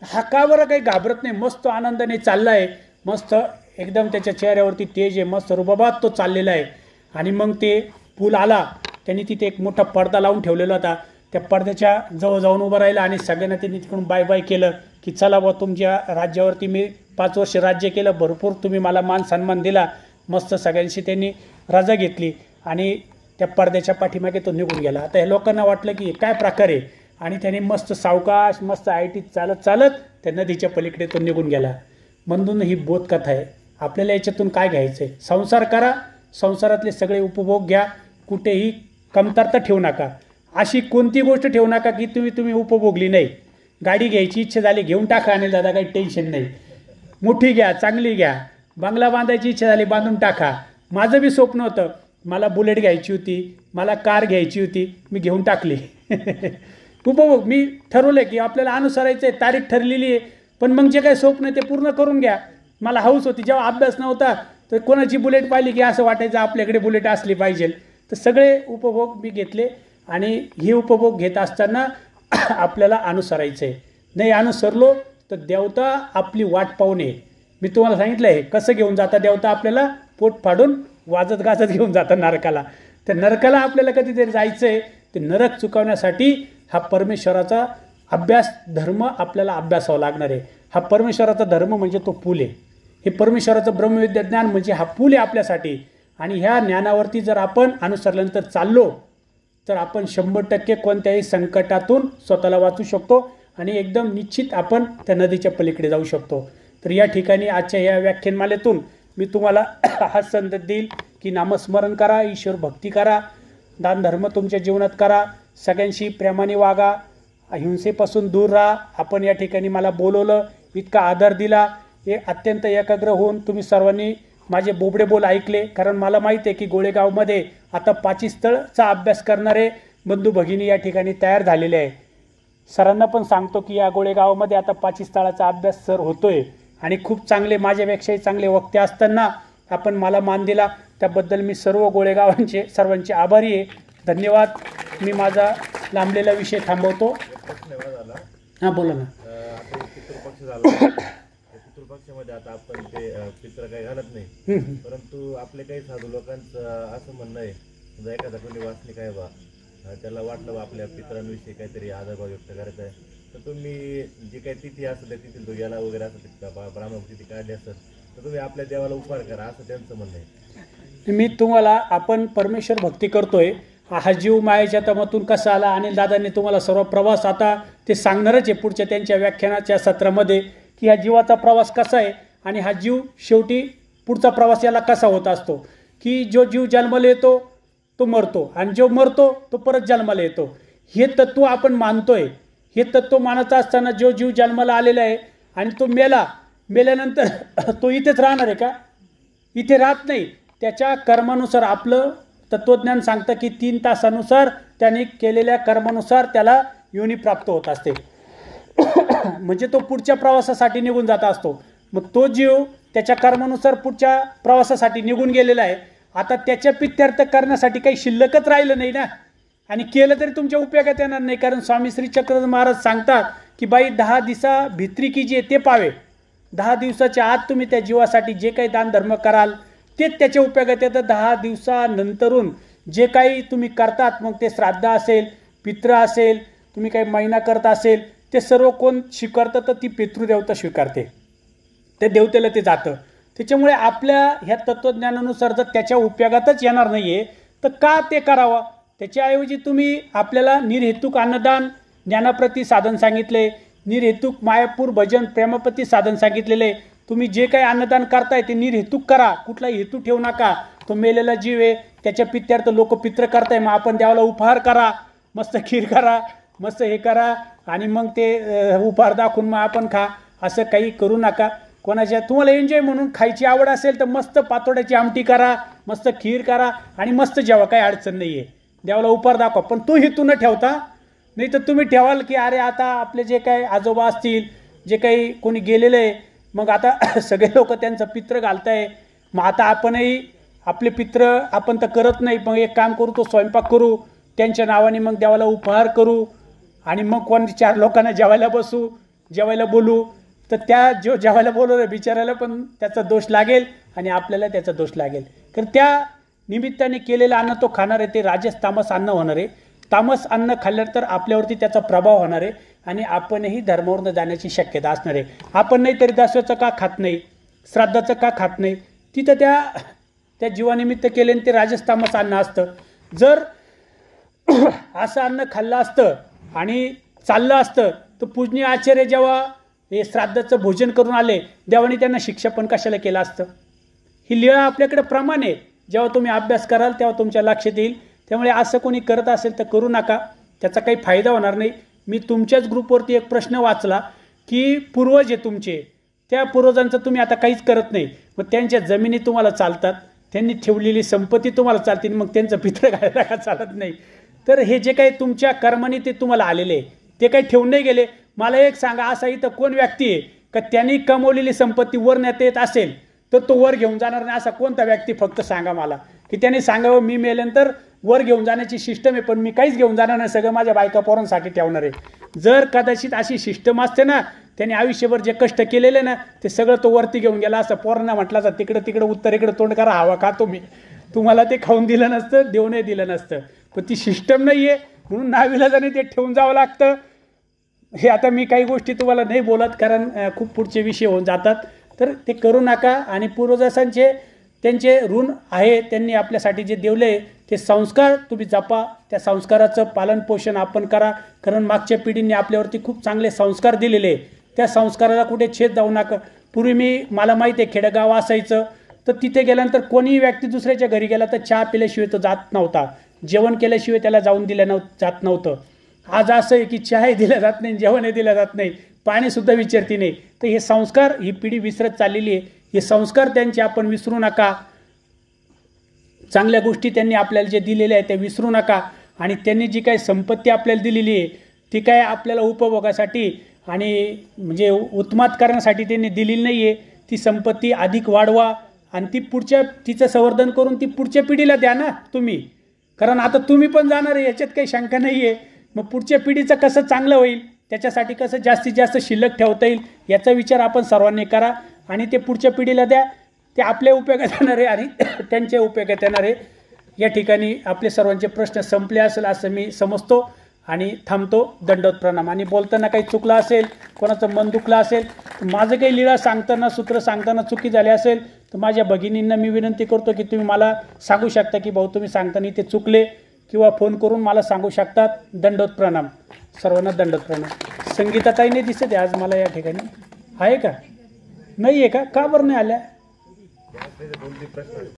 हा का बरं काही घाबरत नाही, मस्त आनंदाने चालला आहे, मस्त एकदम त्याच्या चेहऱ्यावरती तेज आहे, मस्त रुबाबात तो चाललेला आहे. आणि मग ते पूल आला, त्यांनी तिथे एक मोठा पडदा लावून ठेवलेला होता. त्या पडद्याच्या जवळ जाऊन उभं राहिलं आणि सगळ्यांना त्यांनी तिकडून बाय बाय केलं की चला बा, तुमच्या राज्यावरती मी 5 वर्ष राज्य केलं, भरपूर तुम्ही मला मान सन्मान दिला. मस्त सगळ्यांशी त्यांनी रजा घेतली आणि त्या पडद्याच्या पाठीमागे तो निघून गेला. आता हे लोकांना वाटलं की काय प्रकार आहे, आणि त्याने मस्त सावकाश मस्त आयटीत चालत चालत त्या नदीच्या पलीकडे तो निघून गेला. म्हणून ही बोधकथा आहे. आपल्याला याच्यातून काय घ्यायचं आहे, संसार करा, संसारातले सगळे उपभोग घ्या, कुठेही कमतरता ठेवू नका. अशी कोणती गोष्ट ठेवू नका की तुम्ही उपभोगली नाही. गाडी घ्यायची इच्छा झाली घेऊन टाका, आणि दादा काही टेन्शन नाही, मोठी घ्या, चांगली घ्या. बंगला बांधायची इच्छा झाली बांधून टाका. माझं बी स्वप्न होतं, मला बुलेट घ्यायची होती, मला कार घ्यायची होती, मी घेऊन टाकली. उपभोग मी ठरवलं की आपल्याला अनुसरायचं आहे, तारीख ठरलेली आहे, पण मग जे काही स्वप्न आहे ते पूर्ण करून घ्या. मला हौस होती, जेव्हा अभ्यास नव्हता तर कोणाची बुलेट पाहिली की असं वाटायचं आपल्याकडे बुलेट असली पाहिजे. तर सगळे उपभोग मी घेतले, आणि हे उपभोग घेत असताना आपल्याला अनुसरायचं आहे. नाही अनुसरलो तर देवता आपली वाट पाहू नये. मी तुम्हाला सांगितलं आहे कसं घेऊन जाता देवता, आपल्याला पोट फाडून वाजत गाजत घेऊन जातं नरकाला. तर नरकाला आपल्याला कधीतरी जायचं आहे. ते नरक चुकवण्यासाठी हा परमेश्वराचा अभ्यास धर्म आपल्याला अभ्यासावा लागणार आहे. हा परमेश्वराचा धर्म म्हणजे तो पूल आहे. हे परमेश्वराचं ब्रह्मविद्या ज्ञान म्हणजे हा पूल आहे आपल्यासाठी. आणि ह्या ज्ञानावरती जर आपण अनुसरल्यानंतर चाललो तर आपण 100% कोणत्याही संकटातून स्वतःला वाचू शकतो आणि एकदम निश्चित आपण त्या नदीच्या पलीकडे जाऊ शकतो. तर या ठिकाणी आजच्या या व्याख्यानमालेतून मी तुम्हाला हा संदेश देईल की नामस्मरण करा, ईश्वर भक्ती करा, दानधर्म तुमच्या जीवनात करा, सगळ्यांशी प्रेमाने वागा, अहिंसेपासून दूर राहा. आपण या ठिकाणी मला बोलवलं, इतका आदर दिला, हे अत्यंत एकाग्र होऊन तुम्ही सर्वांनी माझे बोबडे बोल ऐकले. कारण मला माहिती आहे की गोळेगावमध्ये आता पाचीस्थळचा अभ्यास करणारे बंधू भगिनी या ठिकाणी तयार झालेले आहे. सरांना पण सांगतो की या गोळेगावामध्ये आता पाचीस्थळाचा अभ्यास सर होतोय आणि खूप चांगले, माझ्यापेक्षाही चांगले वक्ते असताना आपण मला मान दिला, त्याबद्दल मी सर्व गोळेगावांचे सर्वांचे आभारी आहे. धन्यवाद. मी माझा लांबलेला विषय थांबवतो. हां बोला ना. पितृपक्षामध्ये आता आपण ते पित्र काही घालत नाही, परंतु आपले काही साधू लोकांचं असं म्हणणं आहे, समजा एखादा कोणी वाचनिक आहे बा, त्याला वाटलं बा आपल्या पितरांविषयी काहीतरी आदरभाव व्यक्त करायचा आहे, तर तुम्ही जी काही तिथी असेल त्या तिथील गेला वगैरे असं ब्राह्मण तिथी काढली असेल तर तुम्ही आपल्या देवाला उपहार करा, असं त्यांचं म्हणणं आहे. मी तुम्हाला, आपण परमेश्वर भक्ती करतोय, हा जीव मायेच्या तमातून कसा आला, अनिल दादांनी तुम्हाला सर्व प्रवास आता ते सांगणारच आहे पुढच्या त्यांच्या व्याख्यानाच्या सत्रामध्ये, की ह्या जीवाचा प्रवास कसा आहे आणि हा जीव शेवटी पुढचा प्रवास याला कसा होत असतो, की जो जीव जन्माला येतो तो मरतो आणि जो मरतो तो परत जन्माला येतो. हे तत्त्व आपण मानतोय. हे तत्त्व मानत असताना जो जीव जन्माला आलेला आहे आणि तो मेल्यानंतर तो इथेच राहणार आहे का? इथे राहत नाही. त्याच्या कर्मानुसार आपलं तत्त्वज्ञान सांगतं की 3 तासानुसार त्याने केलेल्या कर्मानुसार त्याला योनी प्राप्त होत असते. म्हणजे तो पुढच्या प्रवासासाठी निघून जात असतो. मग तो जीव त्याच्या कर्मानुसार पुढच्या प्रवासासाठी निघून गेलेला आहे. आता त्याच्या पित्यर्थ करण्यासाठी काही शिल्लकच राहिलं नाही ना, आणि केलं तरी तुमच्या उपयोगात येणार नाही. कारण स्वामी श्री चक्रधर महाराज सांगतात की बाई 10 दिवसा भित्री की जे ते पावे. 10 दिवसाच्या आत तुम्ही त्या जीवासाठी जे काही दानधर्म कराल तेच त्याच्या उपयोगात येतं. 10 दिवसानंतरून जे काही तुम्ही करतात, मग ते श्राद्ध असेल, पित्र असेल, तुम्ही काही महिना करत असेल, ते सर्व कोण स्वीकारतं तर ती पितृदेवता स्वीकारते. ते देवतेला ते जातं. त्याच्यामुळे आपल्या ह्या तत्त्वज्ञानानुसार जर त्याच्या उपयोगातच येणार नाही आहे तर का ते करावं? त्याच्याऐवजी तुम्ही आपल्याला निर्हेतुक अन्नदान, ज्ञानाप्रती साधन सांगितले, निर्हेतुक मायापूर भजन प्रेमाप्रती साधन सांगितलेले. तुम्ही जे काही अन्नदान करताय ते निर्हेतुक करा, कुठलाही हेतू ठेवू नका. तो मेलेला जीव आहे, त्याच्या पित्यार्थ लोक पित्र करताय, मग आपण देवाला उपहार करा, मस्त खीर करा, मस्त हे करा आणि मग ते उपहार दाखवून मग आपण खा. असं काही करू नका. कोणाच्या तुम्हाला एन्जॉय म्हणून खायची आवड असेल तर मस्त पातोड्याची आमटी करा, मस्त खीर करा आणि मस्त जेव्हा काही अडचण नाही आहे, देवाला उपहार दाखवा. पण तो हेतू न ठेवता, नाही तर तुम्ही ठेवाल की अरे आता आपले जे काही आजोबा असतील, जे काही कोणी गेलेले आहे, मग आता सगळे लोक त्यांचं पित्र घालताय, मग आता आपणही आपले पित्र आपण तर करत नाही, मग एक काम करू, तो स्वयंपाक करू त्यांच्या नावाने, मग देवाला उपहार करू आणि मग कोण 4 लोकांना जेवायला बसू, जेवायला बोलू. तर त्या जो जेवायला बोलवलं बिचारायला पण त्याचा दोष लागेल आणि आपल्याला त्याचा दोष लागेल. कारण त्या निमित्ताने केलेलं अन्न तो खाणार आहे, ते राजस तामस अन्न होणार आहे. तामस अन्न खाल्ल्यानंतर आपल्यावरती त्याचा प्रभाव होणार आहे आणि आपणही धर्मावरून जाण्याची शक्यता असणार आहे. आपण नाही तरी दसव्याचं का खात नाही, श्राद्धाचं का खात नाही, तिथं त्या जीवानिमित्त केल्याने ते राजस तामस अन्न असतं. जर असं अन्न खाल्लं असतं आणि चाललं असतं तर पूजनीय आचार्य जेव्हा हे श्राद्धाचं भोजन करून आले, देवाने त्यांना शिक्षा पण कशाला केलं असतं? ही लीळा आपल्याकडे प्रमाण आहे. जेव्हा तुम्ही अभ्यास कराल तेव्हा तुमच्या लक्षात येईल. त्यामुळे असं कोणी करत असेल तर करू नका, त्याचा काही फायदा होणार नाही. मी तुमच्याच ग्रुपवरती एक प्रश्न वाचला की पूर्वज आहे तुमचे, त्या पूर्वजांचं तुम्ही आता काहीच करत नाही, मग त्यांच्या जमिनी तुम्हाला चालतात, त्यांनी ठेवलेली संपत्ती तुम्हाला चालतील, मग त्यांचं पित्र घालायला का चालत नाही? तर हे जे काही तुमच्या कर्माने ते तुम्हाला आलेले ते काही ठेवून नाही गेले. मला एक सांगा, असा इथं कोण व्यक्ती आहे का त्यांनी कमवलेली संपत्ती वर नेता येत असेल तर तो वर घेऊन जाणार नाही? असा कोणता व्यक्ती फक्त सांगा मला, की त्यांनी सांगावं मी मेल्यानंतर वर घेऊन जाण्याची सिस्टम आहे, पण मी काहीच घेऊन जाणार नाही, सगळं माझ्या बायका पोरांसाठी ठेवणार आहे. जर कदाचित अशी सिस्टम असते ना, त्यांनी आयुष्यभर जे कष्ट केलेले ना ते सगळं तो वरती घेऊन गेला असं. पोरांना म्हटलं असं तिकडं उत्तरेकडे तोंड करा, हवा खा तुम्ही, तुम्हाला ते खाऊन दिलं नसतं, देऊनही दिलं नसतं. पण ती सिस्टम नाही आहे म्हणून नाविलाजाने ते ठेवून जावं लागतं. हे आता मी काही गोष्टी तुम्हाला नाही बोलत कारण खूप पुढचे विषय होऊन जातात, तर ते करू नका. आणि पूर्वजांचे त्यांचे ऋण आहे, त्यांनी आपल्यासाठी जे देवले ते संस्कार तुम्ही जपा, त्या संस्काराचं पालनपोषण आपण करा. कारण मागच्या पिढींनी आपल्यावरती खूप चांगले संस्कार दिलेले, त्या संस्काराला कुठे छेद जाऊ नका. पूर्वी मला माहिती आहे खेडेगाव असायचं तर तिथे गेल्यानंतर कोणीही व्यक्ती दुसऱ्याच्या घरी गेला तर चहा पिल्याशिवाय तो जात नव्हता, जेवण केल्याशिवाय त्याला जाऊन जात नव्हतं. आज असं आहे की चहाही दिला जात नाही, जेवणही दिलं जात नाही, पाणीसुद्धा विचारती नाही. तर हे संस्कार ही पिढी विसरत चाललेली आहे. हे संस्कार त्यांचे आपण विसरू नका. चांगल्या गोष्टी त्यांनी आपल्याला जे दिलेल्या आहेत त्या विसरू नका. आणि त्यांनी जी काही संपत्ती आपल्याला दिलेली आहे ती काय आपल्याला उपभोगासाठी आणि म्हणजे उत्मात करण्यासाठी त्यांनी दिलेली नाही आहे. ती संपत्ती अधिक वाढवा आणि ती तिचं संवर्धन करून ती पुढच्या पिढीला द्या ना तुम्ही. कारण आता तुम्ही पण जाणार आहे, याच्यात काही शंका नाही आहे. मग पुढच्या पिढीचं कसं चांगलं होईल, त्याच्यासाठी कसं जास्तीत जास्त शिल्लक ठेवता येईल याचा विचार आपण सर्वांनी करा आणि ते पुढच्या पिढीला द्या. ते आपल्या उपयोगात येणार आहे आणि त्यांच्या उपयोगात येणार आहे. या ठिकाणी आपले सर्वांचे प्रश्न संपले असेल असं मी समजतो आणि थांबतो. दंडवत प्रणाम. आणि बोलताना काही चुकलं असेल, कोणाचं मन दुखलं असेल, तर माझं काही लीळा सांगताना, सूत्र सांगताना चुकी झाली असेल तर माझ्या भगिनींना मी विनंती करतो की तुम्ही मला सांगू शकता की भाऊ तुम्ही सांगताना ते चुकले, किंवा फोन करून मला सांगू शकतात. दंडवत प्रणाम. सर्वांना दंडवत प्रणाम. संगीताताई नाही दिसत आहे आज मला या ठिकाणी. आहे का? नाही आहे का? का बरं नाही आल्या? दोन तीन प्रश्न